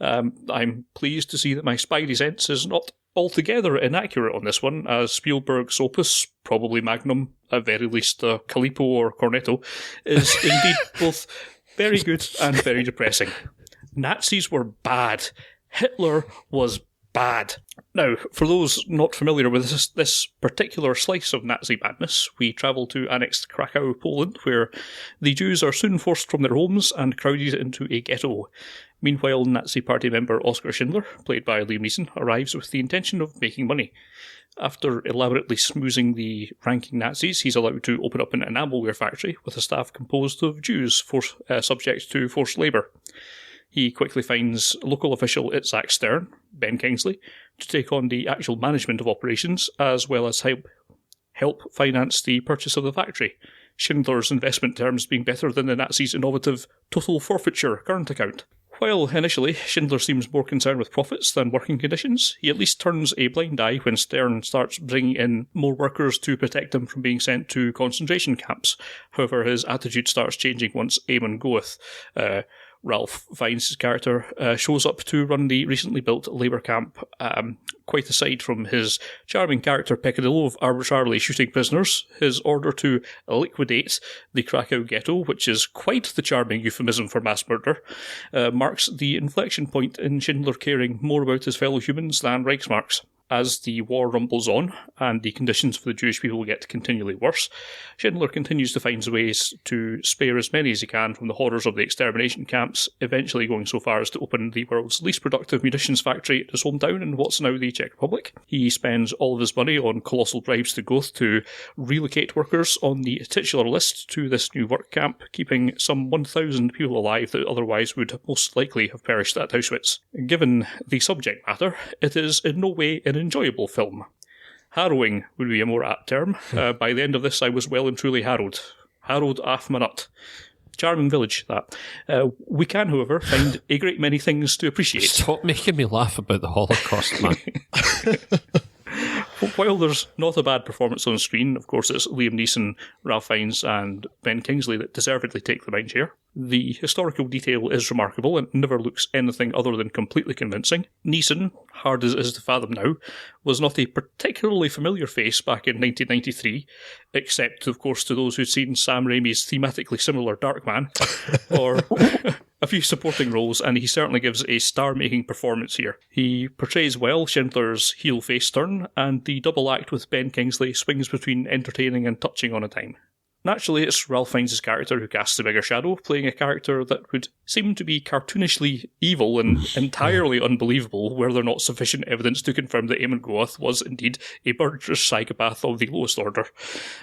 I'm pleased to see that my spidey sense is not altogether inaccurate on this one, as Spielberg's opus, probably Magnum, at very least Calippo or Cornetto, is indeed both very good and very depressing. Nazis were bad. Hitler was bad. Now, for those not familiar with this particular slice of Nazi madness, we travel to annexed Krakow, Poland, where the Jews are soon forced from their homes and crowded into a ghetto. Meanwhile, Nazi Party member Oskar Schindler, played by Liam Neeson, arrives with the intention of making money. After elaborately smoozing the ranking Nazis, he's allowed to open up an enamelware factory with a staff composed of Jews subject to forced labour. He quickly finds local official Itzhak Stern, Ben Kingsley, to take on the actual management of operations, as well as help finance the purchase of the factory, Schindler's investment terms being better than the Nazis' innovative total forfeiture current account. While initially Schindler seems more concerned with profits than working conditions, he at least turns a blind eye when Stern starts bringing in more workers to protect him from being sent to concentration camps. However, his attitude starts changing once Eamon Goeth, Ralph Fiennes' character, shows up to run the recently built labour camp. Quite aside from his charming character Peccadillo of arbitrarily shooting prisoners, his order to liquidate the Krakow ghetto, which is quite the charming euphemism for mass murder, marks the inflection point in Schindler caring more about his fellow humans than Reichsmarks. As the war rumbles on, and the conditions for the Jewish people get continually worse, Schindler continues to find ways to spare as many as he can from the horrors of the extermination camps, eventually going so far as to open the world's least productive munitions factory at his hometown in what's now the Czech Republic. He spends all of his money on colossal bribes to Goeth to relocate workers on the titular list to this new work camp, keeping some 1,000 people alive that otherwise would most likely have perished at Auschwitz. Given the subject matter, it is in no way an enjoyable film. Harrowing would be a more apt term. By the end of this, I was well and truly harrowed. Harrowed off my nut. Charming village, that. We can, however, find a great many things to appreciate.
Stop making me laugh about the Holocaust, man.
While there's not a bad performance on screen, of course it's Liam Neeson, Ralph Fiennes and Ben Kingsley that deservedly take the mindshare. The historical detail is remarkable and never looks anything other than completely convincing. Neeson, hard as it is to fathom now, was not a particularly familiar face back in 1993, except, of course, to those who'd seen Sam Raimi's thematically similar Darkman, or a few supporting roles, and he certainly gives a star-making performance here. He portrays well Schindler's heel-face turn, and the double act with Ben Kingsley swings between entertaining and touching on a time. Naturally, it's Ralph Fiennes' character who casts the bigger shadow, playing a character that would seem to be cartoonishly evil and entirely unbelievable were there not sufficient evidence to confirm that Eamon Goeth was indeed a murderous psychopath of the lowest order.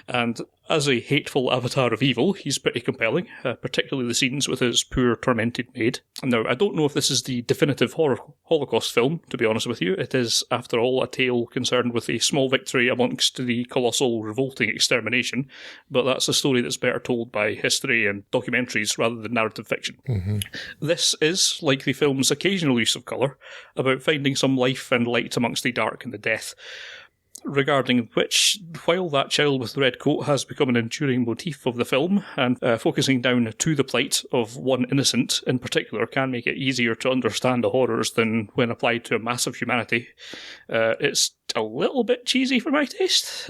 And as a hateful avatar of evil, he's pretty compelling, particularly the scenes with his poor, tormented maid. Now, I don't know if this is the definitive Holocaust film, to be honest with you. It is, after all, a tale concerned with a small victory amongst the colossal, revolting extermination, but that's a story that's better told by history and documentaries rather than narrative fiction. Mm-hmm. This is, like the film's occasional use of colour, about finding some life and light amongst the dark and the death, regarding which, while that child with the red coat has become an enduring motif of the film, and focusing down to the plight of one innocent in particular can make it easier to understand the horrors than when applied to a mass of humanity, it's a little bit cheesy for my taste.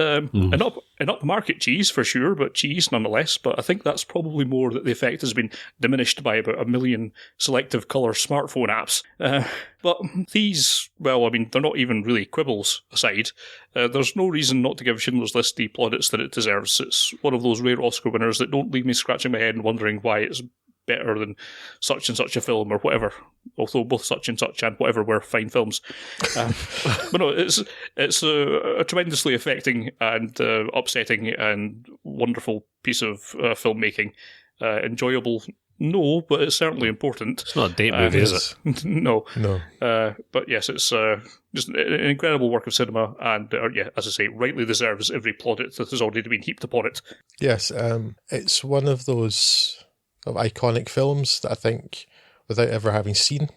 An upmarket cheese for sure, but cheese nonetheless. But I think that's probably more that the effect has been diminished by about 1 million selective colour smartphone apps. But these, well, I mean, they're not even really quibbles aside. There's no reason not to give Schindler's List the plaudits that it deserves. It's one of those rare Oscar winners that don't leave me scratching my head and wondering why it's better than such and such a film or whatever, although both such and such and whatever were fine films. But no, it's a tremendously affecting and upsetting and wonderful piece of filmmaking. Enjoyable, no, but it's certainly important.
It's not a date movie, is it?
No. But yes, it's just an incredible work of cinema, and as I say, rightly deserves every plaudit that has already been heaped upon it.
Yes, it's one of those iconic films that I think, without ever having seen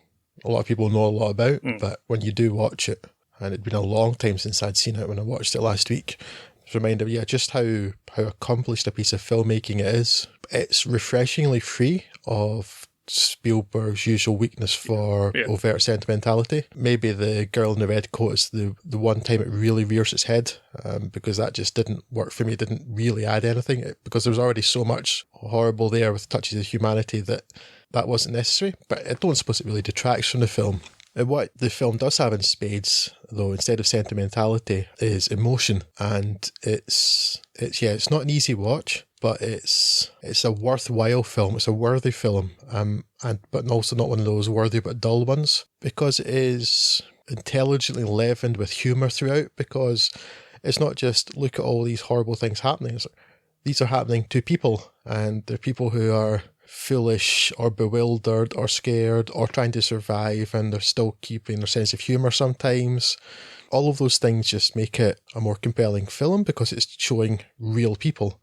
a lot of people know a lot about, but when you do watch it, and it'd been a long time since I'd seen it when I watched it last week, it's a reminder, just how accomplished a piece of filmmaking it is. It's refreshingly free of Spielberg's usual weakness for overt sentimentality. Maybe the girl in the red coat is the one time it really rears its head, because that just didn't work for me. It didn't really add anything, because there was already so much horrible there with touches of humanity that wasn't necessary. But I don't suppose it really detracts from the film. And what the film does have in spades, though, instead of sentimentality, is emotion. And it's not an easy watch, but it's a worthwhile film. It's a worthy film, but also not one of those worthy but dull ones, because it is intelligently leavened with humour throughout. Because it's not just look at all these horrible things happening. These are happening to people, and they're people who are foolish or bewildered or scared or trying to survive, and they're still keeping their sense of humour sometimes. All of those things just make it a more compelling film, because it's showing real people.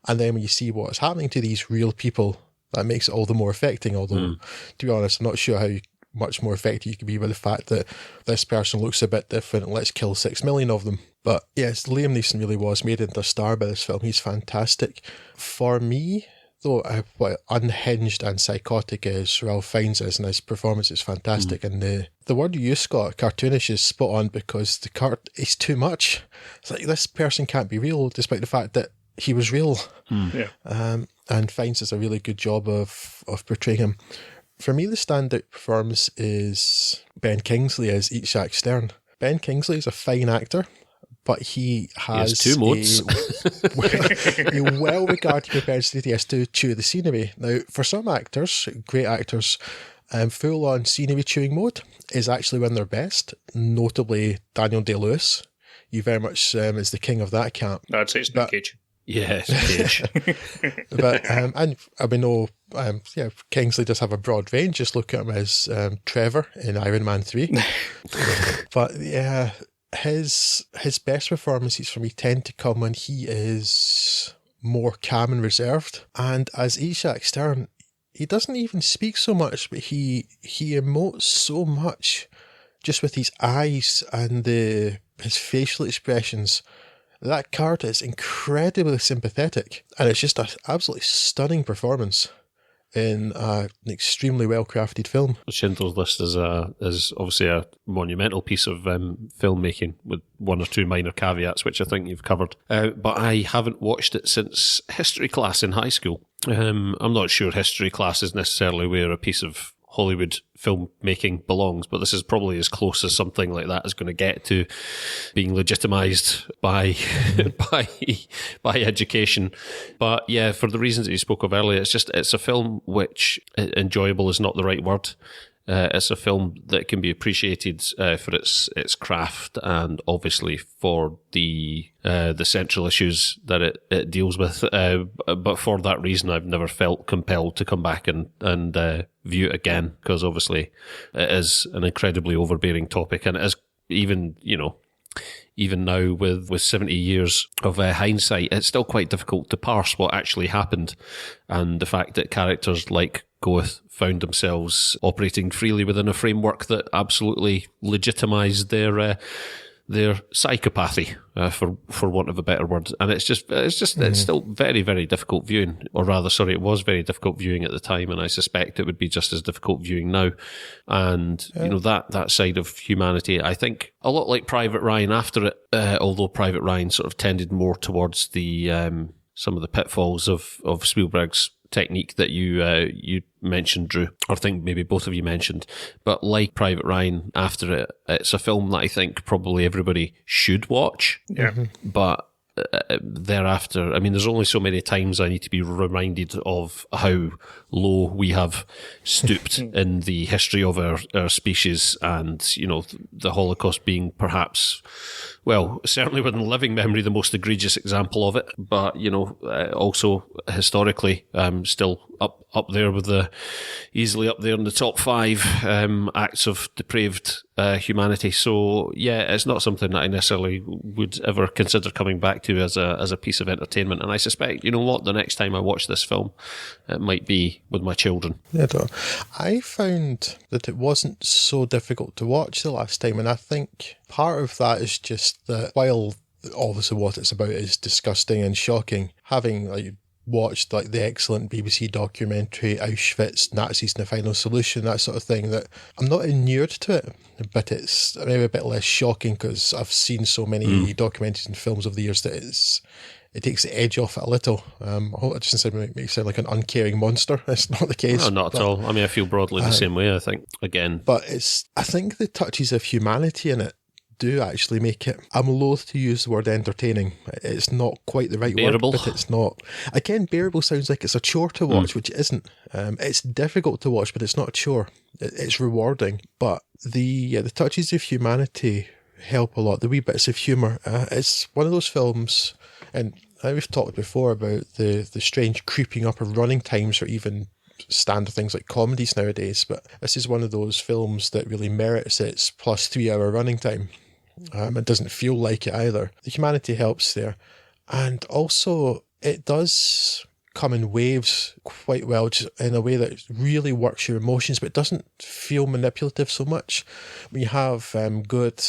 And then when you see what's happening to these real people, that makes it all the more affecting. Although, to be honest, I'm not sure how much more affected you could be by the fact that this person looks a bit different, let's kill 6 million of them. But yes, Liam Neeson really was made into a star by this film. He's fantastic. For me, though, what unhinged and psychotic is Ralph Fiennes is, and his performance is fantastic. And the word you use, Scott, cartoonish, is spot on, because the is too much. It's like, this person can't be real, despite the fact that he was real. And Fiennes does a really good job of portraying him. For me, the standout performance is Ben Kingsley as Itzhak Stern. Ben Kingsley is a fine actor, but he has
two modes.
a well-regarded propensity to chew the scenery. Now, for some actors, great actors, full-on scenery chewing mode is actually when they're best, notably Daniel Day-Lewis. He very much is the king of that camp.
I'd say it's Nick Cage.
Yes, Cage.
But and we know, Kingsley does have a broad range. Just look at him as Trevor in Iron Man 3. But yeah, his best performances for me tend to come when he is more calm and reserved. And as Itzhak Stern, he doesn't even speak so much, but he emotes so much just with his eyes and his facial expressions. That character is incredibly sympathetic, and it's just an absolutely stunning performance in an extremely well-crafted film.
Schindler's List is obviously a monumental piece of filmmaking, with one or two minor caveats, which I think you've covered. But I haven't watched it since history class in high school. I'm not sure history class is necessarily where a piece of Hollywood filmmaking belongs, but this is probably as close as something like that is going to get to being legitimised by education. But yeah, for the reasons that you spoke of earlier, it's a film which, enjoyable is not the right word. It's a film that can be appreciated for its craft, and obviously for the central issues that it deals with. But for that reason, I've never felt compelled to come back and view it again, because obviously it is an incredibly overbearing topic, and it is even now with 70 years of hindsight, it's still quite difficult to parse what actually happened, and the fact that characters like Goeth found themselves operating freely within a framework that absolutely legitimised their psychopathy, for want of a better word. And it's still very, very difficult viewing, or rather, sorry, it was very difficult viewing at the time, and I suspect it would be just as difficult viewing now. And that side of humanity, I think, a lot like Private Ryan after it, although Private Ryan sort of tended more towards the some of the pitfalls of Spielberg's technique that you mentioned, Drew, or I think maybe both of you mentioned. But like Private Ryan after it, it's a film that I think probably everybody should watch.
Yeah.
But thereafter, I mean, there's only so many times I need to be reminded of how low we have stooped in the history of our species, and the Holocaust being perhaps, well, certainly within living memory, the most egregious example of it, but also historically still up there with easily up there in the top 5 acts of depraved humanity. So yeah, it's not something that I necessarily would ever consider coming back to to as a piece of entertainment. And I suspect, you know what, the next time I watch this film, it might be with my children.
Yeah, I found that it wasn't so difficult to watch the last time, and I think part of that is just that while obviously what it's about is disgusting and shocking, having watched the excellent BBC documentary Auschwitz, Nazis and the Final Solution, that sort of thing, that I'm not inured to it, but it's maybe a bit less shocking because I've seen so many documentaries and films over the years that it takes the edge off it a little. I hope it doesn't make me sound like an uncaring monster. That's not the case.
No, not at all. I mean, I feel broadly the same way, I think, again.
But I think the touches of humanity in it do actually make it, I'm loath to use the word entertaining. It's not quite the right
bearable.
word, but it's not. Again, bearable sounds like it's a chore to watch, which it isn't. It's difficult to watch, but it's not a chore. It's rewarding. But the touches of humanity help a lot. The wee bits of humour. It's one of those films, and we've talked before about the strange creeping up of running times for even standard things like comedies nowadays, but this is one of those films that really merits its plus 3 hour running time. It doesn't feel like it either. The humanity helps there. And also, it does come in waves quite well, just in a way that really works your emotions, but it doesn't feel manipulative so much. When you have good,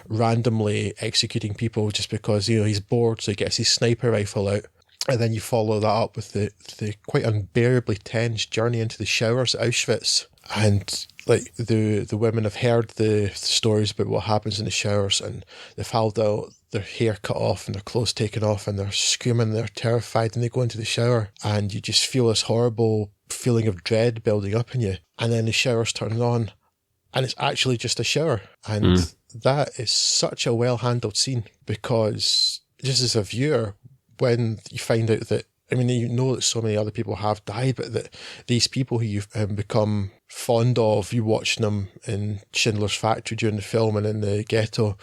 randomly executing people just because, he's bored, so he gets his sniper rifle out. And then you follow that up with the quite unbearably tense journey into the showers at Auschwitz. And the women have heard the stories about what happens in the showers, and they've held out their hair cut off and their clothes taken off, and they're screaming, they're terrified, and they go into the shower, and you just feel this horrible feeling of dread building up in you. And then the shower's turning on, and it's actually just a shower. And that is such a well-handled scene, because just as a viewer, when you find out that, you know that so many other people have died, but that these people who you've become fond of, you watching them in Schindler's factory during the film and in the ghetto,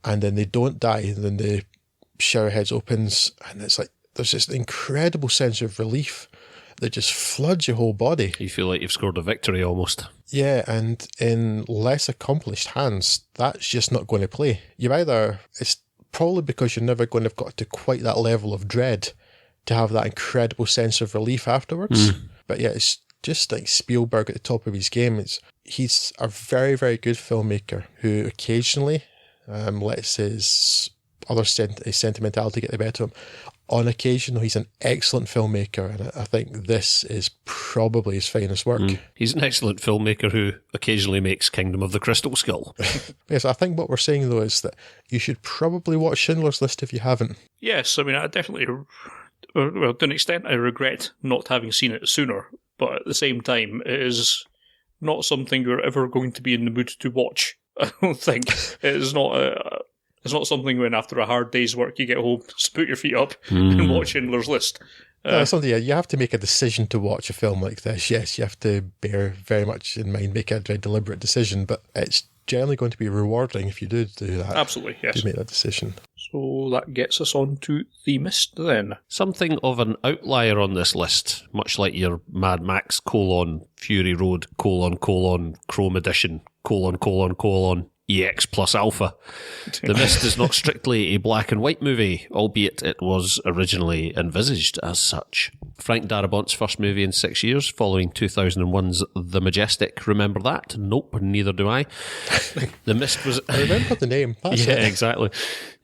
and then they don't die, and then the shower heads opens, and it's like there's this incredible sense of relief that just floods your whole body.
You feel like you've scored a victory almost.
Yeah, and in less accomplished hands, that's just not going to play. It's probably because you're never going to have got to quite that level of dread to have that incredible sense of relief afterwards. But yeah, it's just like Spielberg at the top of his game. He's a very, very good filmmaker who occasionally lets his sentimentality get the better of him. On occasion, he's an excellent filmmaker, and I think this is probably his finest work.
He's an excellent filmmaker who occasionally makes Kingdom of the Crystal Skull.
Yes, I think what we're saying, though, is that you should probably watch Schindler's List if you haven't.
Yes, I definitely, to an extent, I regret not having seen it sooner, but at the same time, it is not something you're ever going to be in the mood to watch. I don't think. It's not something when after a hard day's work you get home, put your feet up and watch Schindler's List.
Something you have to make a decision to watch a film like this. Yes, you have to bear very much in mind, make a very deliberate decision, but it's generally going to be rewarding if you do that.
Absolutely, yes.
To make that decision.
So that gets us on to The Mist then.
Something of an outlier on this list, much like your Mad Max : Fury Road : Chrome Edition : EX plus Alpha. The Mist is not strictly a black and white movie, albeit it was originally envisaged as such. Frank Darabont's first movie in 6 years, following 2001's The Majestic. Remember that? Nope, neither do I. The Mist was...
I remember the name. That's
yeah,
it.
Exactly.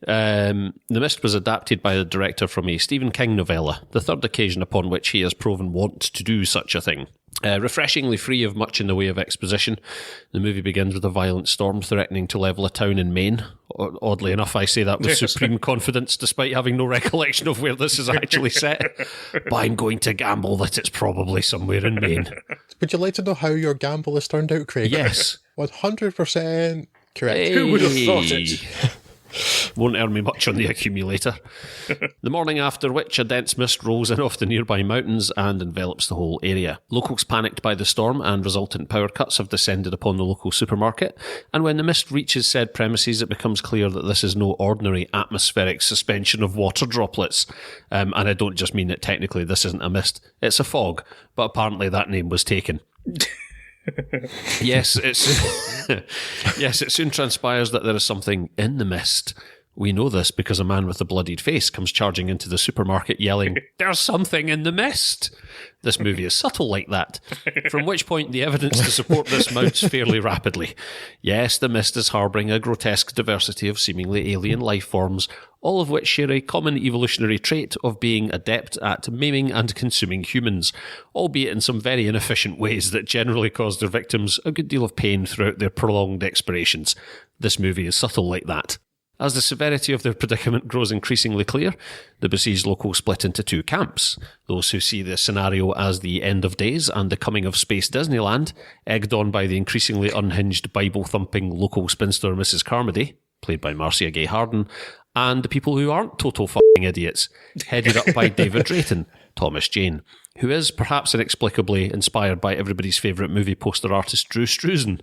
The Mist was adapted by the director from a Stephen King novella, the third occasion upon which he has proven wont to do such a thing. Refreshingly free of much in the way of exposition, the movie begins with a violent storm threatening to level a town in Maine. Oddly enough, I say that with supreme confidence, despite having no recollection of where this is actually set. But I'm going to gamble that it's probably somewhere in Maine.
Would you like to know how your gamble has turned out, Craig?
Yes.
100% correct.
Hey.
Who would have thought it?
Won't earn me much on the accumulator. The morning after which a dense mist rolls in off the nearby mountains and envelops the whole area. Locals panicked by the storm and resultant power cuts have descended upon the local supermarket, and when the mist reaches said premises it becomes clear that this is no ordinary atmospheric suspension of water droplets. And I don't just mean that technically this isn't a mist, it's a fog, but apparently that name was taken. Yes, it soon transpires that there is something in the mist, We know this because a man with a bloodied face comes charging into the supermarket yelling, "There's something in the mist!" This movie is subtle like that, from which point the evidence to support this mounts fairly rapidly. Yes, the mist is harbouring a grotesque diversity of seemingly alien life forms, all of which share a common evolutionary trait of being adept at maiming and consuming humans, albeit in some very inefficient ways that generally cause their victims a good deal of pain throughout their prolonged expirations. This movie is subtle like that. As the severity of their predicament grows increasingly clear, the besieged locals split into two camps. Those who see the scenario as the end of days and the coming of space Disneyland, egged on by the increasingly unhinged Bible-thumping local spinster Mrs. Carmody, played by Marcia Gay Harden, and the people who aren't total fucking idiots, headed up by David Drayton, Thomas Jane, who is, perhaps inexplicably, inspired by everybody's favourite movie poster artist Drew Struzan.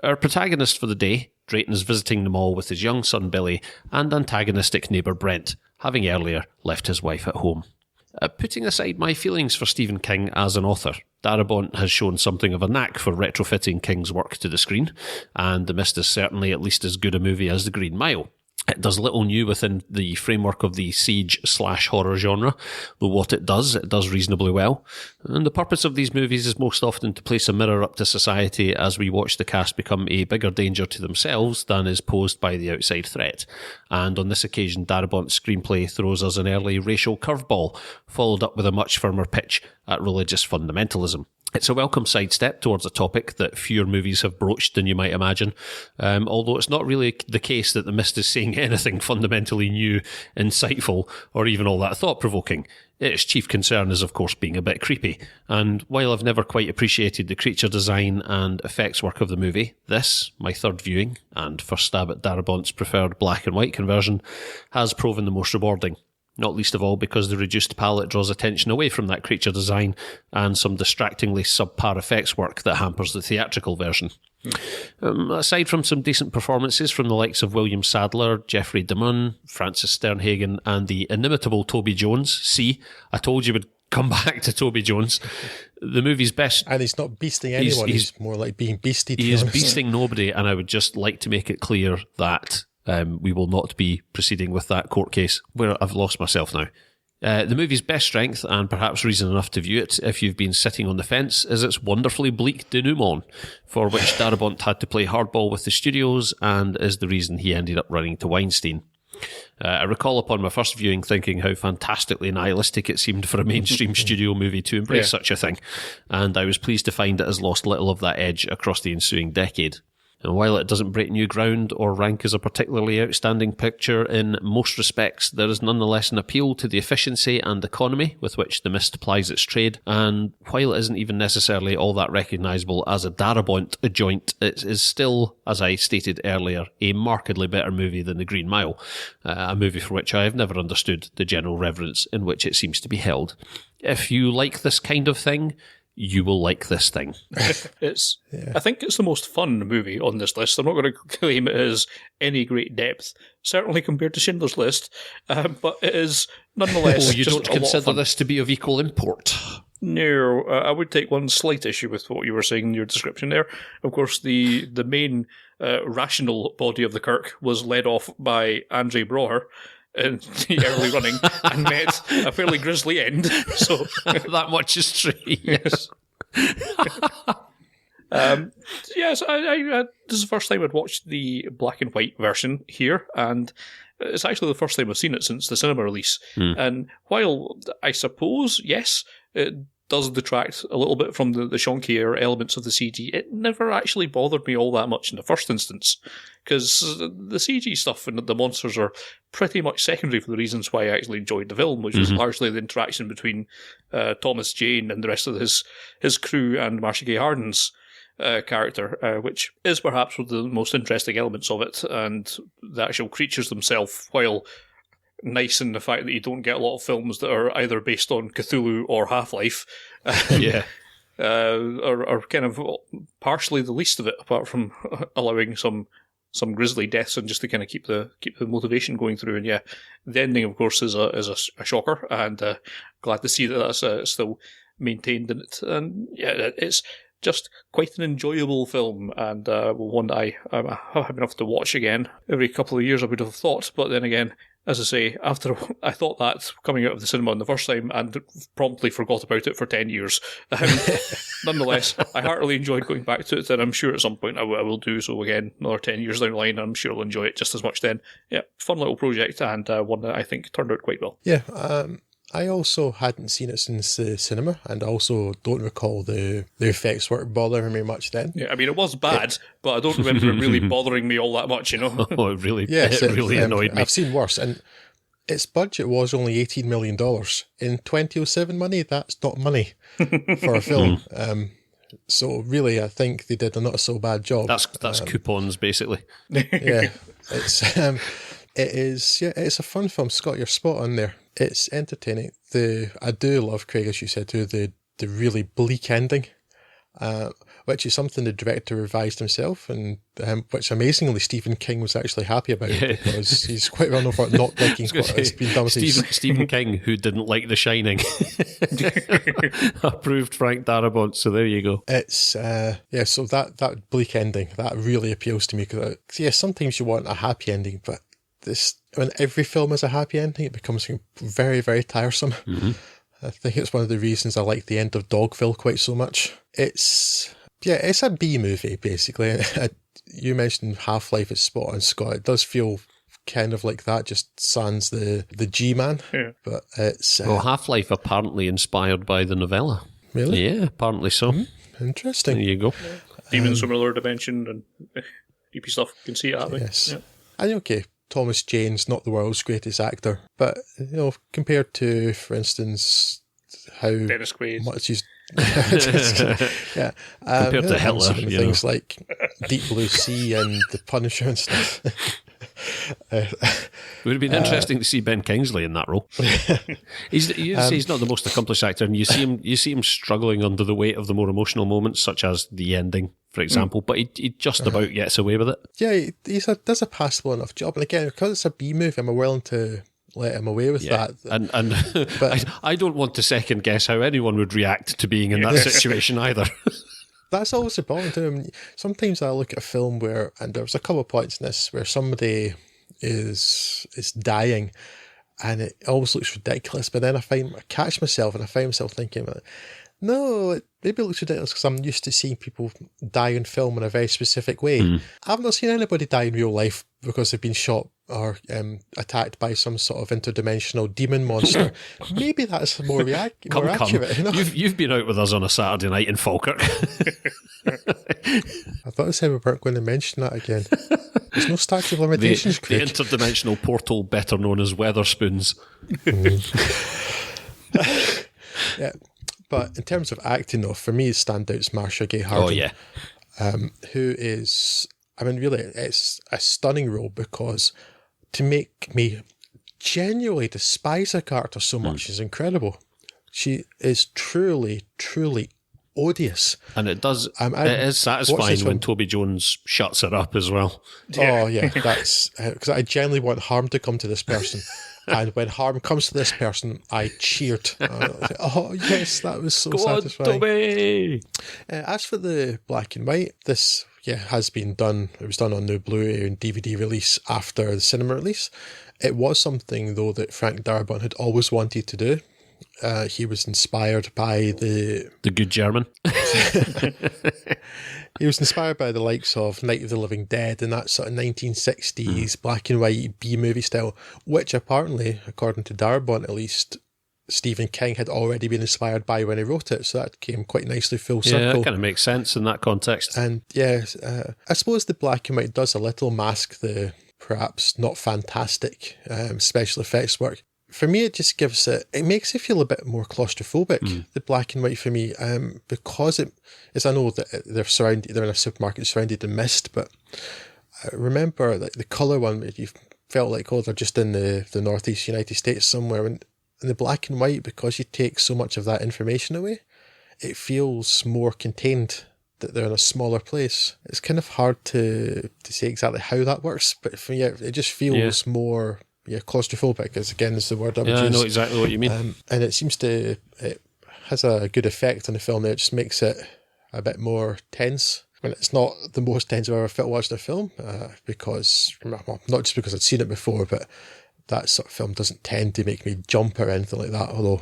Our protagonist for the day, Drayton, is visiting the mall with his young son Billy and antagonistic neighbour Brent, having earlier left his wife at home. Putting aside my feelings for Stephen King as an author, Darabont has shown something of a knack for retrofitting King's work to the screen, and The Mist is certainly at least as good a movie as The Green Mile. It does little new within the framework of the siege/horror genre, though what it does reasonably well. And the purpose of these movies is most often to place a mirror up to society as we watch the cast become a bigger danger to themselves than is posed by the outside threat. And on this occasion, Darabont's screenplay throws us an early racial curveball, followed up with a much firmer pitch at religious fundamentalism. It's a welcome sidestep towards a topic that fewer movies have broached than you might imagine, although it's not really the case that The Mist is saying anything fundamentally new, insightful, or even all that thought-provoking. Its chief concern is, of course, being a bit creepy, and while I've never quite appreciated the creature design and effects work of the movie, this, my third viewing, and first stab at Darabont's preferred black and white conversion, has proven the most rewarding. Not least of all because the reduced palette draws attention away from that creature design and some distractingly subpar effects work that hampers the theatrical version. Aside from some decent performances from the likes of William Sadler, Jeffrey DeMunn, Francis Sternhagen, and the inimitable Toby Jones, see, I told you we'd come back to Toby Jones, the movie's best...
And he's not beasting anyone, he's more like being beasted.
He is beasting nobody, and I would just like to make it clear that we will not be proceeding with that court case, where I've lost myself now. The movie's best strength, and perhaps reason enough to view it if you've been sitting on the fence, is its wonderfully bleak denouement, for which Darabont had to play hardball with the studios, and is the reason he ended up running to Weinstein. I recall upon my first viewing thinking how fantastically nihilistic it seemed for a mainstream studio movie to embrace such a thing, and I was pleased to find it has lost little of that edge across the ensuing decade. And while it doesn't break new ground or rank as a particularly outstanding picture in most respects, there is nonetheless an appeal to the efficiency and economy with which The Mist plies its trade, and while it isn't even necessarily all that recognisable as a Darabont joint, it is still, as I stated earlier, a markedly better movie than The Green Mile, a movie for which I have never understood the general reverence in which it seems to be held. If you like this kind of thing, you will like this thing.
I think it's the most fun movie on this list. I'm not going to claim it has any great depth, certainly compared to Schindler's List, but it is nonetheless.
You don't consider this to be of equal import?
No, I would take one slight issue with what you were saying in your description there. Of course, the main rational body of the Kirk was led off by Andre Braugher in the early running and met a fairly grisly end. So
that much is true. Yes.
Yes, I this is the first time I'd watched the black and white version here, and it's actually the first time I've seen it since the cinema release. And while I suppose, yes, it does detract a little bit from the chonkier elements of the CG, it never actually bothered me all that much in the first instance, because the CG stuff and the monsters are pretty much secondary for the reasons why I actually enjoyed the film, which was largely the interaction between Thomas Jane and the rest of his crew and Marcia Gay Harden's character, which is perhaps one of the most interesting elements of it, and the actual creatures themselves, while nice in the fact that you don't get a lot of films that are either based on Cthulhu or Half-Life. Are kind of partially the least of it, apart from allowing some grisly deaths and just to kind of keep the motivation going through. And the ending, of course, is a shocker, and glad to see that that's still maintained in it. And it's just quite an enjoyable film, and one that I'm happy enough to watch again every couple of years, I would have thought. But then again, as I say, after I thought that coming out of the cinema the first time and promptly forgot about it for 10 years. Nonetheless, I heartily enjoyed going back to it, and I'm sure at some point I will do so again, another 10 years down the line. I'm sure I'll enjoy it just as much then. Yeah, fun little project, and one that I think turned out quite well.
Yeah, I also hadn't seen it since the cinema, and also don't recall the effects weren't bothering me much then.
Yeah, I mean, it was bad, but I don't remember it really bothering me all that much,
Oh, it really annoyed me.
I've seen worse, and its budget was only $18 million. In 2007 money, that's not money for a film. So really, I think they did a not so bad job.
That's coupons, basically.
Yeah, it's a fun film. Scott, you're spot on there. It's entertaining. I do love, Craig, as you said too, the really bleak ending, which is something the director revised himself, and which amazingly Stephen King was actually happy about, because he's quite well known for not liking what has been done with
Stephen King, who didn't like The Shining, approved Frank Darabont. So there you go.
It's so that bleak ending that really appeals to me, because sometimes you want a happy ending, but when every film has a happy ending, it becomes very, very tiresome. Mm-hmm. I think it's one of the reasons I like the end of Dogville quite so much. It's a B movie, basically. You mentioned Half-Life is spot on, Scott. It does feel kind of like that, just sans the G-Man. Yeah. But it's...
Half-Life apparently inspired by the novella.
Really?
Yeah, apparently so.
Mm-hmm. Interesting.
There you go.
Yeah. Demons from another dimension and creepy stuff. You can see it that way.
Yes.
Yeah.
And okay, Thomas Jane's not the world's greatest actor, but compared to, for instance, how
Dennis Quaid,
much he's
compared to Hitler,
things like Deep Blue Sea and The Punisher and stuff.
It would have been interesting to see Ben Kingsley in that role. He's not the most accomplished actor, and you see him struggling under the weight of the more emotional moments, such as the ending, for example. But he just about gets away with it.
Yeah, he does a passable enough job, and again, because it's a B movie, I'm willing to let him away with that.
And but I don't want to second guess how anyone would react to being in that situation either.
That's always the problem to him. Sometimes I look at a film and there's a couple of points in this where somebody is dying, and it always looks ridiculous. But then I catch myself and I find myself thinking, no, maybe it looks ridiculous because I'm used to seeing people die in film in a very specific way. I've not seen anybody die in real life because they've been shot or attacked by some sort of interdimensional demon monster. Maybe that's more accurate. You know?
You've been out with us on a Saturday night in Falkirk.
I thought I said we weren't going to mention that again. There's no statute of limitations,
the interdimensional portal, better known as Weatherspoons.
Yeah. But in terms of acting, though, for me, standouts Marsha Gay Harden.
Oh, yeah.
Who is, really, it's a stunning role, because to make me genuinely despise her character so much is incredible. She is truly, truly odious.
And it is satisfying when Toby Jones shuts her up as well.
Oh, yeah. That's because I genuinely want harm to come to this person. And when harm comes to this person, I cheered. Oh, yes, that was so satisfying.
On, Toby!
As for the black and white, this has been done. It was done on the Blu-ray and DVD release after the cinema release. It was something, though, that Frank Darabont had always wanted to do. He was inspired by the
good German.
He was inspired by the likes of Night of the Living Dead and that sort of 1960s black and white B-movie style, which apparently, according to Darabont at least, Stephen King had already been inspired by when he wrote it, so that came quite nicely full circle.
Yeah, that kind of makes sense in that context.
And I suppose the black and white does a little mask the perhaps not fantastic special effects work. For me, it just it makes it feel a bit more claustrophobic, the black and white for me, because I know that they're in a supermarket surrounded in mist, but I remember like the colour one, you felt like, they're just in the northeast United States somewhere, and in the black and white, because you take so much of that information away, it feels more contained, that they're in a smaller place. It's kind of hard to say exactly how that works, but for me, it just feels more... Yeah, claustrophobic is the word I would use.
I know exactly what you mean.
And it seems it has a good effect on the film there. It just makes it a bit more tense. I mean, it's not the most tense I've ever watched a film, because, well, not just because I'd seen it before, but that sort of film doesn't tend to make me jump or anything like that, although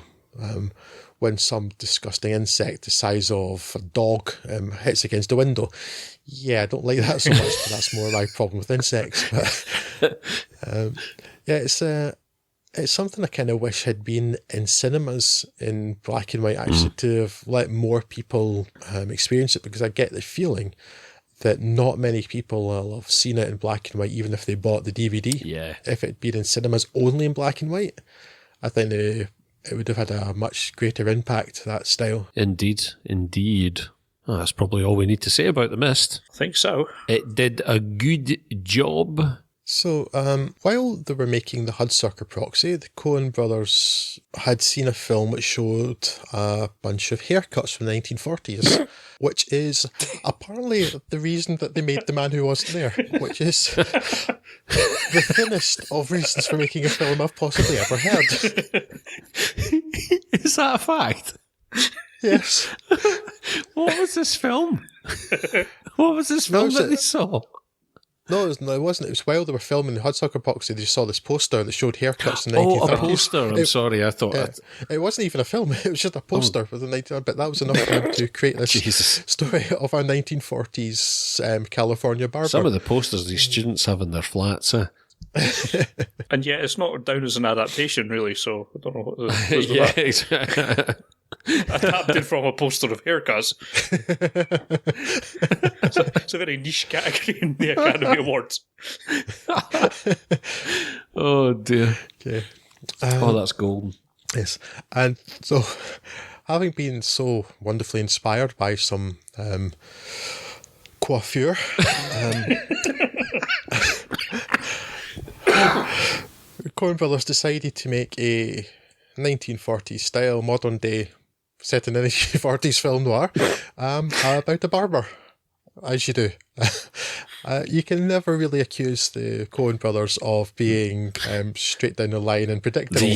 when some disgusting insect the size of a dog hits against the window, yeah, I don't like that so much, but that's more my problem with insects. But yeah, it's something I kind of wish had been in cinemas in black and white, actually, to have let more people experience it, because I get the feeling that not many people will have seen it in black and white, even if they bought the DVD.
Yeah.
If it had been in cinemas only in black and white, I think it would have had a much greater impact, that style.
Indeed. Oh, that's probably all we need to say about The Mist.
I think so.
It did a good job.
So, while they were making the Hudsucker Proxy, the Coen brothers had seen a film which showed a bunch of haircuts from the 1940s, which is apparently the reason that they made The Man Who Wasn't There, which is the thinnest of reasons for making a film I've possibly ever heard.
Is that a fact?
Yes.
What was this film? What was this film that they saw?
No, it wasn't. It was while they were filming the Hudsucker Proxy, they saw this poster that showed haircuts in the 1930s.
Oh, a poster. I'm sorry, I thought...
It wasn't even a film. It was just a poster with but that was enough for them to create this story of a 1940s California barber.
Some of the posters these students have in their flats,
And yet it's not down as an adaptation, really, so I don't know what was
yeah,
that.
exactly.
Adapted from a poster of haircuts. It's a very niche category in the Academy Awards.
Oh, dear.
Okay.
That's golden.
Yes. And so, having been so wonderfully inspired by some coiffure, Coen brothers decided to make a 1940s style, modern day, set in the 1940s film noir, about a barber, as you do. You can never really accuse the Coen brothers of being straight down the line and predictable.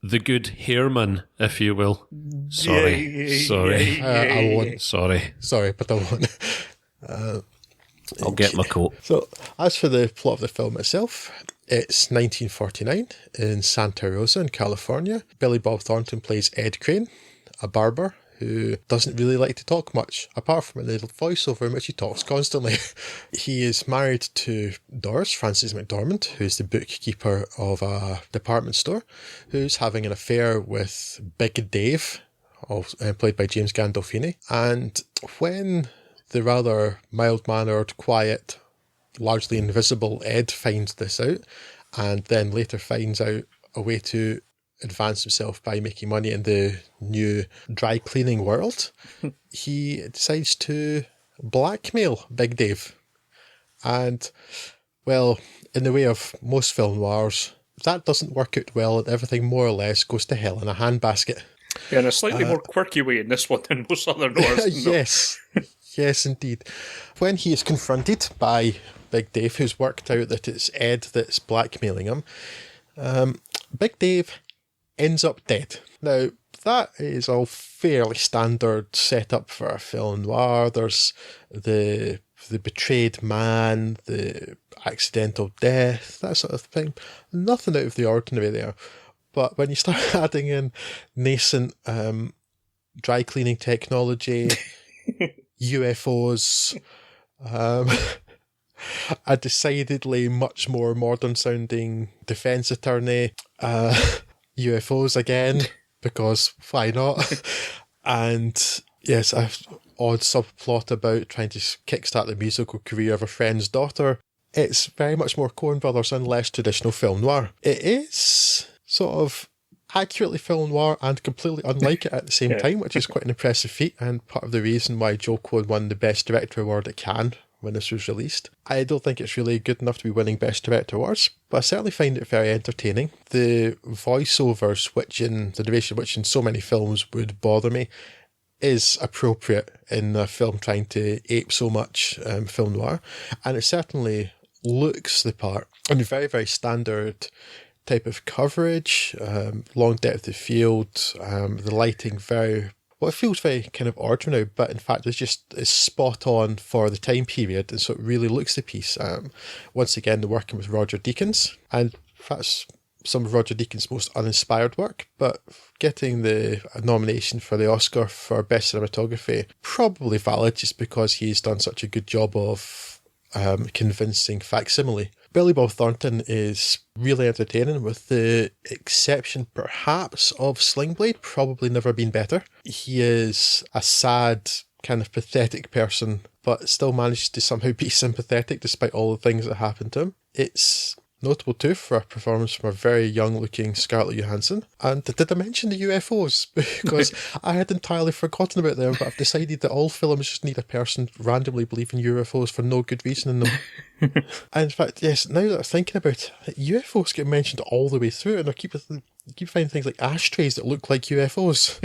The good hairman, if you will. Sorry.
I won't.
Sorry,
but I won't.
I'll get my coat.
So, as for the plot of the film itself, it's 1949 in Santa Rosa in California. Billy Bob Thornton plays Ed Crane, a barber who doesn't really like to talk much, apart from a little voiceover in which he talks constantly. He is married to Doris, Frances McDormand, who's the bookkeeper of a department store, who's having an affair with Big Dave, played by James Gandolfini. And when the rather mild-mannered, quiet, largely invisible Ed finds this out, and then later finds out a way to advance himself by making money in the new dry cleaning world, he decides to blackmail Big Dave. And, well, in the way of most film noirs, that doesn't work out well, and everything more or less goes to hell in a handbasket.
Yeah, in a slightly more quirky way in this one than most other noirs.
Yes. Yes, indeed. When he is confronted by Big Dave, who's worked out that it's Ed that's blackmailing him, Big Dave ends up dead. Now, that is all fairly standard setup for a film noir. There's the betrayed man, the accidental death, that sort of thing. Nothing out of the ordinary there. But when you start adding in nascent dry cleaning technology, UFOs, a decidedly much more modern sounding defense attorney, UFOs again, because why not? And yes, a odd subplot about trying to kickstart the musical career of a friend's daughter. It's very much more Coen brothers and less traditional film noir. It is sort of accurately film noir and completely unlike it at the same time, which is quite an impressive feat, and part of the reason why Joe Coen won the Best Director award at Cannes when this was released. I don't think it's really good enough to be winning Best Director awards, but I certainly find it very entertaining. The voiceover switching, the duration which in so many films would bother me, is appropriate in a film trying to ape so much film noir, and it certainly looks the part. I mean, very, very standard type of coverage, long depth of field, the lighting very what feels very kind of ordinary, but in fact is spot on for the time period, and so it really looks the piece. Once again, they're working with Roger Deakins, and that's some of Roger Deakins' most uninspired work, but getting the nomination for the Oscar for Best Cinematography, probably valid just because he's done such a good job of convincing facsimile. Billy Bob Thornton is really entertaining, with the exception perhaps of Sling Blade, probably never been better. He is a sad, kind of pathetic person, but still manages to somehow be sympathetic despite all the things that happen to him. It's notable too for a performance from a very young looking Scarlett Johansson. And did I mention the UFOs? Because I had entirely forgotten about them, but I've decided that all films just need a person randomly believing UFOs for no good reason in them. And in fact, yes, now that I'm thinking about it, UFOs get mentioned all the way through, and I keep finding things like ashtrays that look like UFOs.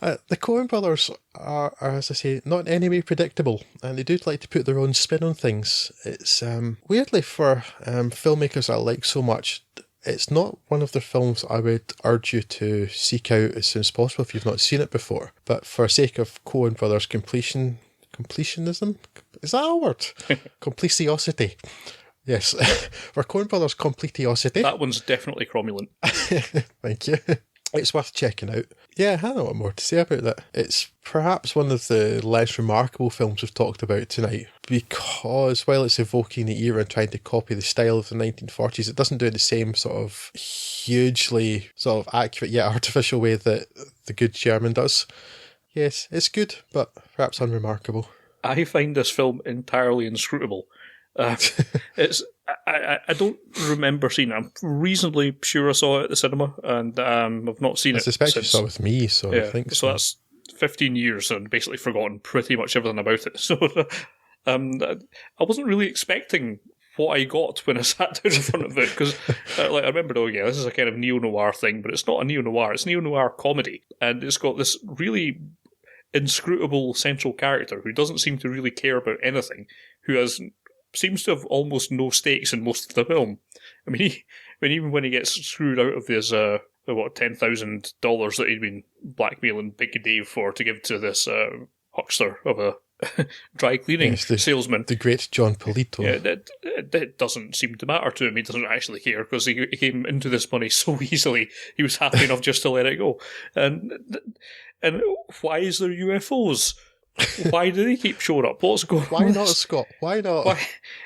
The Coen brothers are, as I say, not in any way predictable, and they do like to put their own spin on things. It's weirdly, for filmmakers I like so much, it's not one of the films I would urge you to seek out as soon as possible if you've not seen it before. But for sake of Coen brothers completionism? Is that a word? Completiosity. Yes, for Coen brothers completiosity.
That one's definitely cromulent.
Thank you. It's worth checking out. Yeah, I don't know what more to say about that. It's perhaps one of the less remarkable films we've talked about tonight, because while it's evoking the era and trying to copy the style of the 1940s, it doesn't do it the same sort of hugely sort of accurate yet artificial way that The Good German does. Yes, it's good, but perhaps unremarkable.
I find this film entirely inscrutable. I don't remember seeing it. I'm reasonably sure I saw it at the cinema, and I've not seen it since.
I suspect you saw it with me, so yeah, I think so.
So that's 15 years and basically forgotten pretty much everything about it. So I wasn't really expecting what I got when I sat down in front of it, because I remembered, this is a kind of neo-noir thing, but it's not a neo-noir, it's neo-noir comedy, and it's got this really inscrutable central character who doesn't seem to really care about anything, who seems to have almost no stakes in most of the film. I mean, even when he gets screwed out of his $10,000 that he'd been blackmailing Big Dave for to give to this huckster of a dry cleaning salesman,
the great John Polito.
Yeah, that doesn't seem to matter to him. He doesn't actually care, because he came into this money so easily. He was happy enough just to let it go. And why is there UFOs? Why do they keep showing up? What's going on?
Why not, Scott? Why not?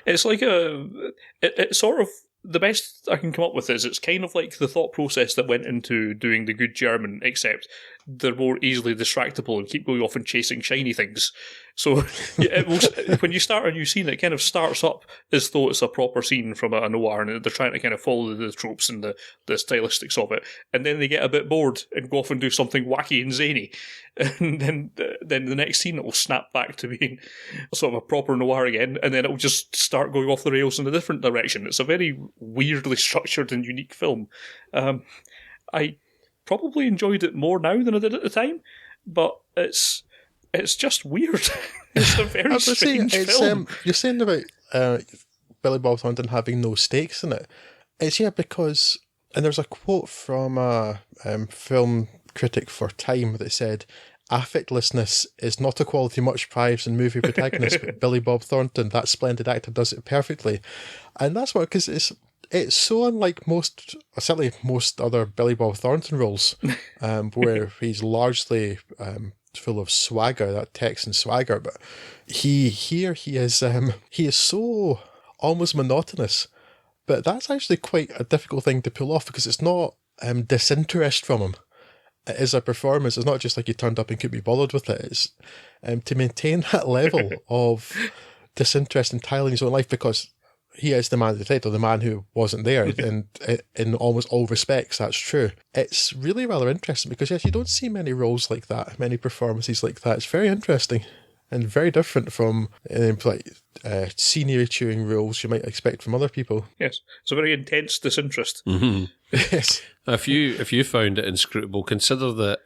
It's like it's sort of, the best I can come up with is it's kind of like the thought process that went into doing The Good German, except they're more easily distractible and keep going off and chasing shiny things. So when you start a new scene, it kind of starts up as though it's a proper scene from a noir, and they're trying to kind of follow the tropes and the stylistics of it. And then they get a bit bored and go off and do something wacky and zany. And then the next scene, it will snap back to being sort of a proper noir again, and then it will just start going off the rails in a different direction. It's a very weirdly structured and unique film. I probably enjoyed it more now than I did at the time, but it's just weird. It's a very strange film.
You're saying about Billy Bob Thornton having no stakes in it. It's because, and there's a quote from a film critic for Time that said, "Affectlessness is not a quality much prized in movie protagonists, but Billy Bob Thornton, that splendid actor, does it perfectly." And that's what, because it's so unlike certainly most other Billy Bob Thornton roles, where he's largely full of swagger, that Texan swagger, but he is so almost monotonous. But that's actually quite a difficult thing to pull off, because it's not disinterest from him. It is a performance. It's not just like he turned up and couldn't be bothered with it. It's to maintain that level of disinterest entirely in his own life, because he is the man of the title, the man who wasn't there, and in almost all respects, that's true. It's really rather interesting, because yes, you don't see many roles like that, many performances like that. It's very interesting and very different from scenery chewing roles you might expect from other people.
Yes, it's a very intense disinterest.
Mm-hmm.
Yes.
If you found it inscrutable, consider that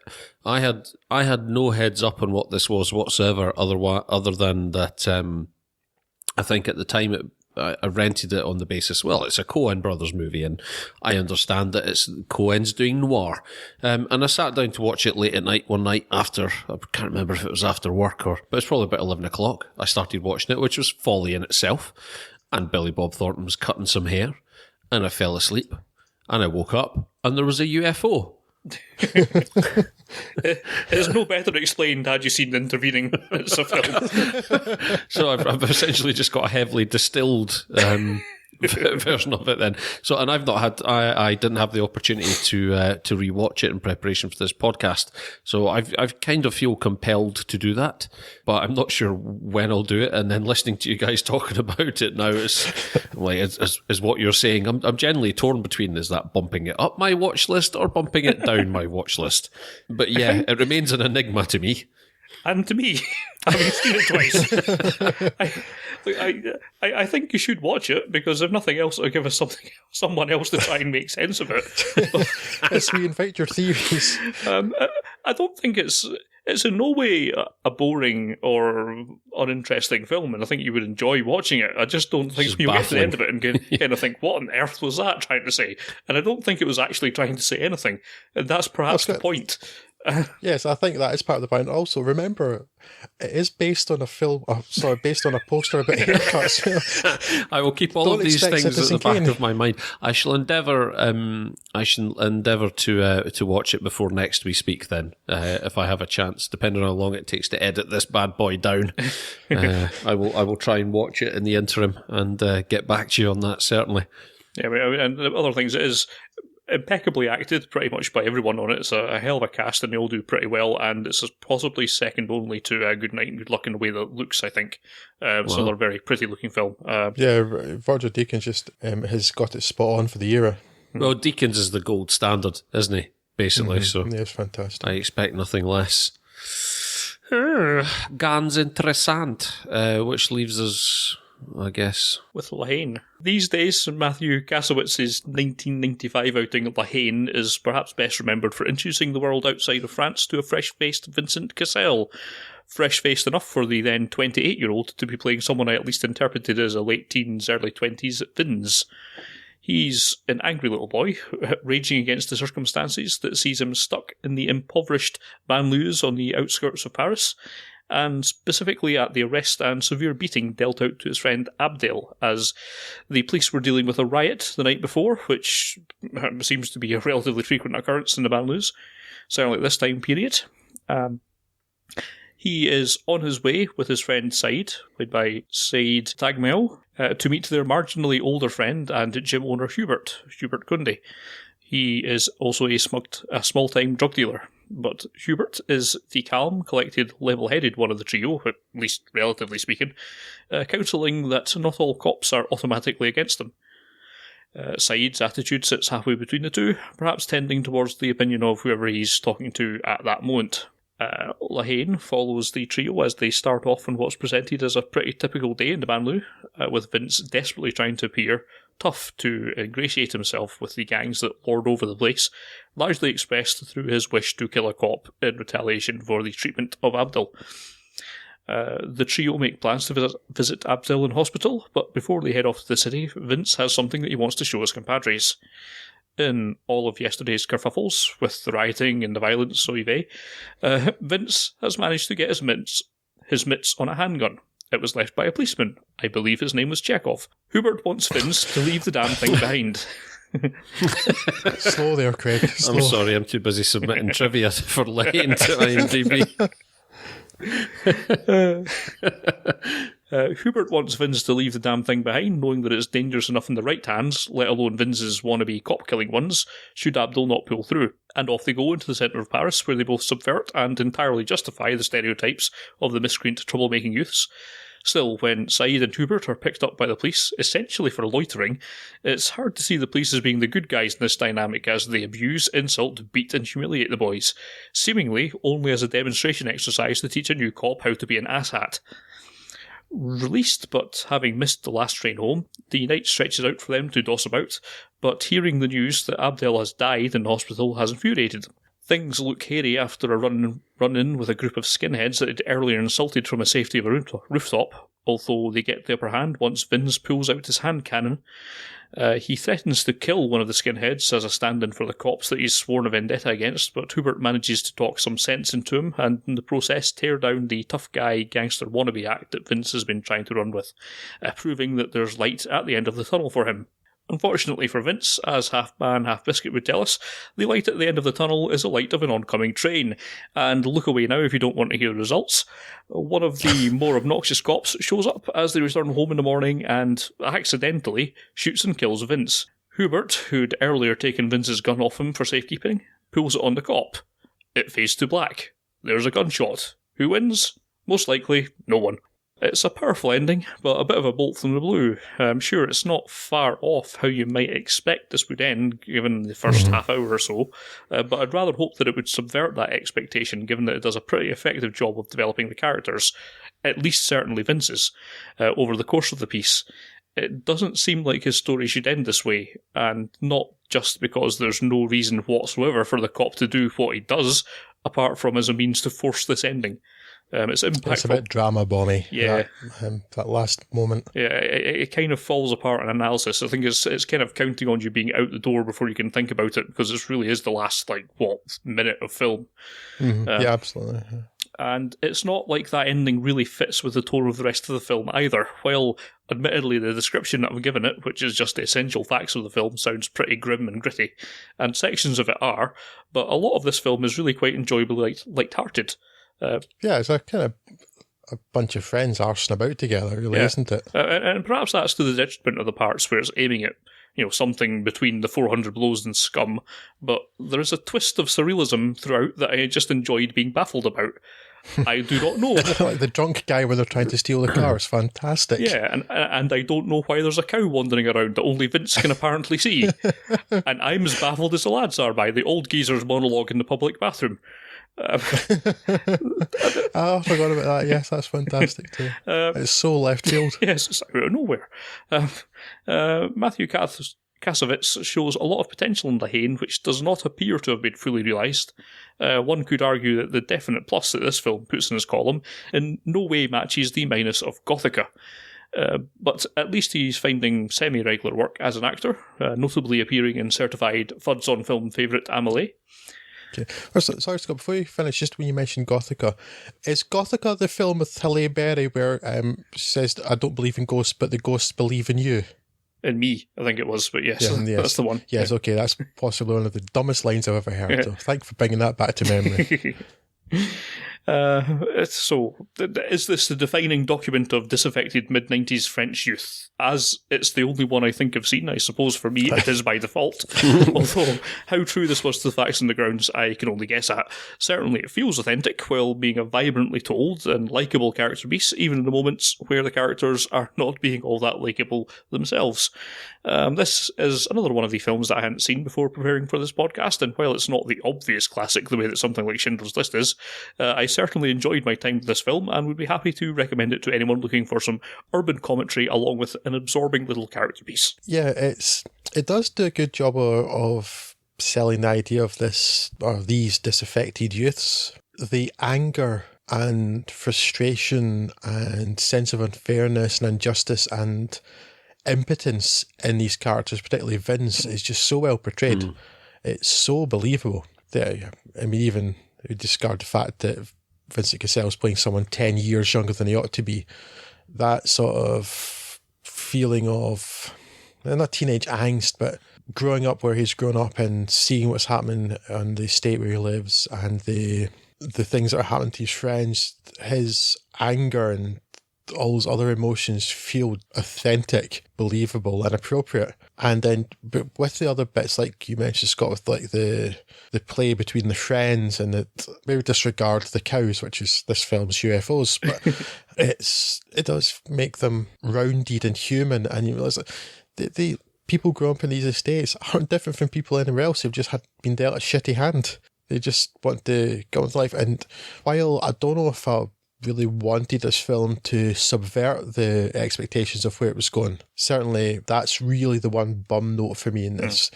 I had no heads up on what this was whatsoever, other than that. I think at the time I rented it on the basis, well, it's a Coen brothers movie, and I understand that it's Coen's doing noir. And I sat down to watch it late at night one night after, I can't remember if it was after work but it's probably about 11 o'clock. I started watching it, which was folly in itself. And Billy Bob Thornton was cutting some hair, and I fell asleep. And I woke up, and there was a UFO.
It's no better explained had you seen the intervening bits of film.
So I've essentially just got a heavily distilled version of it then. So, and I didn't have the opportunity to rewatch it in preparation for this podcast. So I've kind of feel compelled to do that, but I'm not sure when I'll do it. And then listening to you guys talking about it now is like, is what you're saying. I'm generally torn between, is that bumping it up my watch list or bumping it down my watch list? But yeah, it remains an enigma to me.
And to me, having seen it twice, I think you should watch it, because if nothing else, it'll give us someone else to try and make sense of it.
Let's reinvent your theories.
I don't think it's in no way a boring or uninteresting film, and I think you would enjoy watching it. I just don't think you'll get to the end of it and kind of think, what on earth was that trying to say? And I don't think it was actually trying to say anything. And that's perhaps the point.
Yes, I think that is part of the point. Also, remember, it is based on a film. Based on a poster about haircuts.
I will keep all of these things at the back of my mind. I shall endeavour. To watch it before next we speak. Then, if I have a chance, depending on how long it takes to edit this bad boy down, I will try and watch it in the interim and get back to you on that. Certainly.
Yeah, and the other things, it is impeccably acted pretty much by everyone on it. It's a hell of a cast, and they all do pretty well, and it's possibly second only to Good Night and Good Luck in the way that it looks, I think. It's another very pretty looking film.
Yeah, Roger Deakins just has got it spot on for the era.
Well, Deakins is the gold standard, isn't he? Basically, so
yeah, it's fantastic.
I expect nothing less. Ganz interessant, which leaves us, I guess,
with La Haine. These days, Matthew Kasowitz's 1995 outing La Haine is perhaps best remembered for introducing the world outside of France to a fresh-faced Vincent Cassel. Fresh-faced enough for the then 28-year-old to be playing someone I at least interpreted as a late teens, early 20s Vince. He's an angry little boy, raging against the circumstances that sees him stuck in the impoverished banlieues on the outskirts of Paris, and specifically at the arrest and severe beating dealt out to his friend Abdel, as the police were dealing with a riot the night before, which seems to be a relatively frequent occurrence in the banlieues, certainly at this time period. He is on his way with his friend Said, played by Said Tagmel, to meet their marginally older friend and gym owner Hubert Kunde. He is also a small-time drug dealer, but Hubert is the calm, collected, level-headed one of the trio, at least relatively speaking, counselling that not all cops are automatically against them. Said's attitude sits halfway between the two, perhaps tending towards the opinion of whoever he's talking to at that moment. La Haine follows the trio as they start off on what's presented as a pretty typical day in the banlieue, with Vince desperately trying to appear tough to ingratiate himself with the gangs that lord over the place, largely expressed through his wish to kill a cop in retaliation for the treatment of Abdel. The trio make plans to visit Abdel in hospital, but before they head off to the city, Vince has something that he wants to show his compadres. In all of yesterday's kerfuffles, with the rioting and the violence, Vince has managed to get his mitts on a handgun. It was left by a policeman. I believe his name was Chekhov. Hubert wants Vince to leave the damn thing behind.
Slow there, Craig. Slow.
I'm sorry, I'm too busy submitting trivia for Lane to IMDb.
Hubert wants Vince to leave the damn thing behind, knowing that it's dangerous enough in the right hands, let alone Vince's wannabe cop-killing ones, should Abdel not pull through. And off they go into the centre of Paris, where they both subvert and entirely justify the stereotypes of the miscreant troublemaking youths. Still, when Said and Hubert are picked up by the police, essentially for loitering, it's hard to see the police as being the good guys in this dynamic as they abuse, insult, beat and humiliate the boys, seemingly only as a demonstration exercise to teach a new cop how to be an asshat. Released, but having missed the last train home, the night stretches out for them to doss about, but hearing the news that Abdel has died in hospital has infuriated them. Things look hairy after a run-in with a group of skinheads that had earlier insulted from the safety of a rooftop, although they get the upper hand once Vince pulls out his hand cannon. He threatens to kill one of the skinheads as a stand-in for the cops that he's sworn a vendetta against, but Hubert manages to talk some sense into him, and in the process tear down the tough guy gangster wannabe act that Vince has been trying to run with, proving that there's light at the end of the tunnel for him. Unfortunately for Vince, as Half Man, Half Biscuit would tell us, the light at the end of the tunnel is the light of an oncoming train. And look away now if you don't want to hear the results. One of the more obnoxious cops shows up as they return home in the morning and, accidentally, shoots and kills Vince. Hubert, who'd earlier taken Vince's gun off him for safekeeping, pulls it on the cop. It fades to black. There's a gunshot. Who wins? Most likely, no one. It's a powerful ending, but a bit of a bolt from the blue. I'm sure it's not far off how you might expect this would end, given the first half hour or so, but I'd rather hope that it would subvert that expectation, given that it does a pretty effective job of developing the characters, at least certainly Vince's, over the course of the piece. It doesn't seem like his story should end this way, and not just because there's no reason whatsoever for the cop to do what he does, apart from as a means to force this ending. It's impactful.
It's a bit drama bomby.
Yeah.
That last moment.
Yeah, it kind of falls apart in analysis. I think it's kind of counting on you being out the door before you can think about it, because this really is the last, minute of film.
Yeah, absolutely.
And it's not like that ending really fits with the tone of the rest of the film either. While, admittedly, the description that I've given it, which is just the essential facts of the film, sounds pretty grim and gritty, and sections of it are, but a lot of this film is really quite enjoyably light-hearted.
Yeah, it's a kind of a bunch of friends arsing about together, really, isn't it?
And perhaps that's to the detriment of the parts where it's aiming at, something between the 400 blows and scum, but there is a twist of surrealism throughout that I just enjoyed being baffled about. I do not know.
Like the drunk guy where they're trying to steal the car is fantastic.
Yeah, and I don't know why there's a cow wandering around that only Vince can apparently see. And I'm as baffled as the lads are by the old geezer's monologue in the public bathroom.
I forgot about that. Yes, that's fantastic too. It's so left field.
Yes, it's out of nowhere. Matthew Kasovitz shows a lot of potential in the Haine, which does not appear to have been fully realised. One could argue that the definite plus that this film puts in his column in no way matches the minus of Gothica. But at least he's finding semi-regular work as an actor, notably appearing in certified Fuds on Film favourite Amelie.
Okay. Sorry, Scott, before you finish, just when you mentioned Gothica, is Gothica the film with Halle Berry where says, I don't believe in ghosts, but the ghosts believe in you?
In me, I think it was, but yes,
yes.
That's the one.
Yes, okay, that's possibly one of the dumbest lines I've ever heard, so thank you for bringing that back to memory.
So, is this the defining document of disaffected mid-90s French youth? As it's the only one I think I've seen, I suppose for me it is by default. Although, how true this was to the facts and the grounds, I can only guess at. Certainly it feels authentic, while being a vibrantly told and likeable character piece, even in the moments where the characters are not being all that likeable themselves. This is another one of the films that I hadn't seen before preparing for this podcast, and while it's not the obvious classic the way that something like Schindler's List is, I certainly enjoyed my time with this film and would be happy to recommend it to anyone looking for some urban commentary along with an absorbing little character piece.
Yeah, it does do a good job of selling the idea of these disaffected youths. The anger and frustration and sense of unfairness and injustice and impotence in these characters, particularly Vince, is just so well portrayed. It's so believable. Even we discard the fact that Vincent Cassel's playing someone 10 years younger than he ought to be. That sort of feeling of, not teenage angst, but growing up where he's grown up and seeing what's happening on the estate where he lives and the things that are happening to his friends, his anger and all those other emotions feel authentic, believable and appropriate. And then but with the other bits, like you mentioned, Scott, with like the play between the friends and maybe disregard the cows, which is this film's UFOs, but it does make them rounded and human. And you realise that the people growing up in these estates aren't different from people anywhere else who've just been dealt a shitty hand. They just want to go into life. And while I don't know if I really wanted this film to subvert the expectations of where it was going, certainly that's really the one bum note for me in this.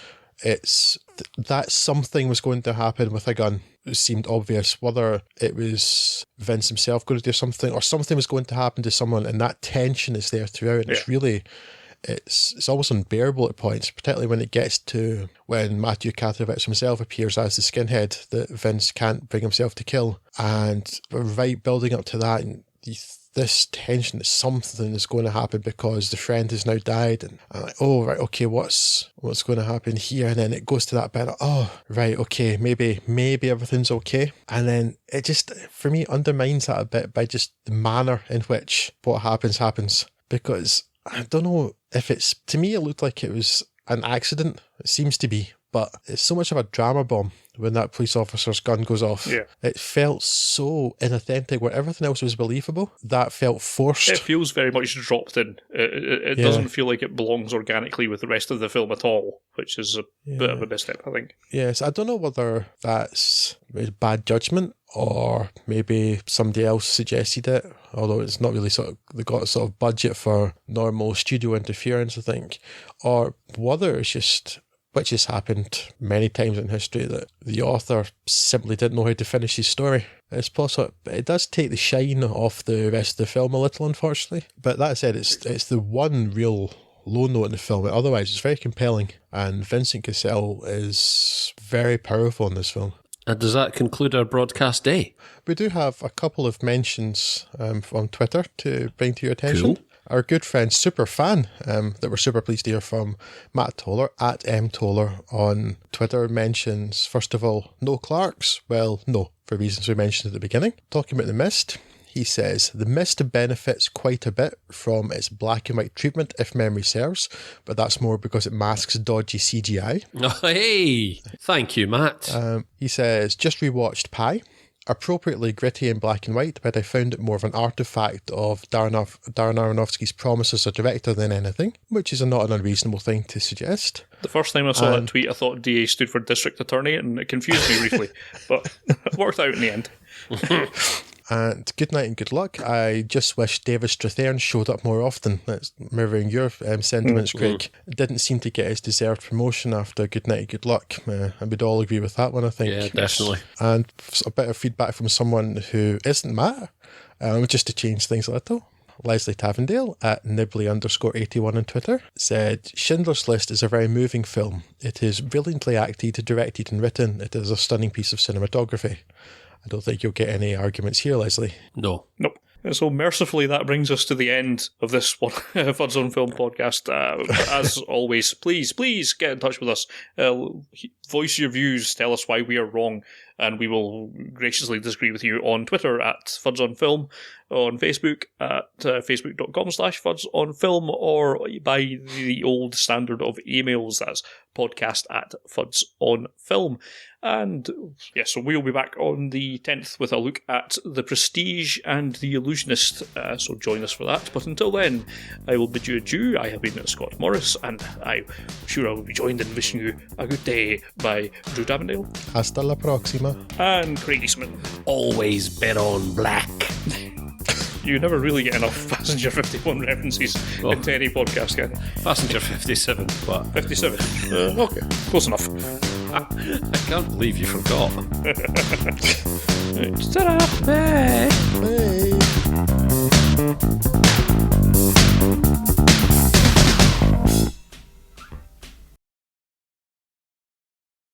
it's that something was going to happen with a gun. It seemed obvious, whether it was Vince himself going to do something or something was going to happen to someone, and that tension is there throughout. And it's really, it's almost unbearable at points, particularly when it gets to when Matthew Katovich himself appears as the skinhead that Vince can't bring himself to kill. And right building up to that, and this tension that something is going to happen because the friend has now died, and I'm like, oh right, okay, what's going to happen here? And then it goes to that bit of, oh right, okay, maybe everything's okay, and then it just, for me, undermines that a bit by just the manner in which what happens, because I don't know if it's, to me it looked like it was an accident. It seems to be, but it's so much of a drama bomb when that police officer's gun goes off.
Yeah.
It felt so inauthentic where everything else was believable. That felt forced.
It feels very much dropped in. It doesn't feel like it belongs organically with the rest of the film at all, which is a bit of a misstep, I think.
Yes, I don't know whether that's bad judgment or maybe somebody else suggested it, although it's not really they got a sort of budget for normal studio interference, I think, or whether it's just, which has happened many times in history, that the author simply didn't know how to finish his story. It's possible. It does take the shine off the rest of the film a little, unfortunately. But that said, it's the one real low note in the film. Otherwise, it's very compelling. And Vincent Cassel is very powerful in this film.
And does that conclude our broadcast day?
We do have a couple of mentions on Twitter to bring to your attention.
Cool.
Our good friend Superfan, that we're super pleased to hear from, Matt Toller, at mtoller on Twitter, mentions, first of all, no Clarks. Well, no, for reasons we mentioned at the beginning. Talking about The Mist, he says, The Mist benefits quite a bit from its black and white treatment, if memory serves, but that's more because it masks dodgy CGI.
Oh, hey! Thank you, Matt.
He says, just rewatched Pi. Appropriately gritty and black and white, but I found it more of an artifact of Darren Aronofsky's promise as a director than anything, which is not an unreasonable thing to suggest.
The first time I saw that tweet, I thought DA stood for District Attorney, and it confused me briefly, but it worked out in the end.
And good night and good luck. I just wish David Strathairn showed up more often. That's mirroring your sentiments, Craig. Didn't seem to get his deserved promotion after Good Night and Good Luck. And we'd all agree with that one, I think.
Yeah, definitely.
And a bit of feedback from someone who isn't Matt, just to change things a little. Leslie Tavendale at Nibley_81 on Twitter said, Schindler's List is a very moving film. It is brilliantly acted, directed and written. It is a stunning piece of cinematography. I don't think you'll get any arguments here, Leslie.
No.
Nope. So mercifully, that brings us to the end of this one, Fuds on Film podcast. As always, please get in touch with us. Voice your views. Tell us why we are wrong, and we will graciously disagree with you on Twitter at Fuds on Film, on Facebook at facebook.com/fudsonfilm, or by the old standard of emails, that's podcast@fudsonfilm. And yes, so we'll be back on the 10th with a look at The Prestige and The Illusionist, so join us for that. But until then, I will bid you adieu. I have been Scott Morris, and I'm sure I will be joined in wishing you a good day by Drew Davendale.
Hasta la próxima.
And Craig Eastman.
Always bet on black.
You never really get enough Passenger 51 references into any podcast, can you?
Passenger 57, but
57. Okay, close enough.
I can't believe you forgot.
Ta-da!
Bye.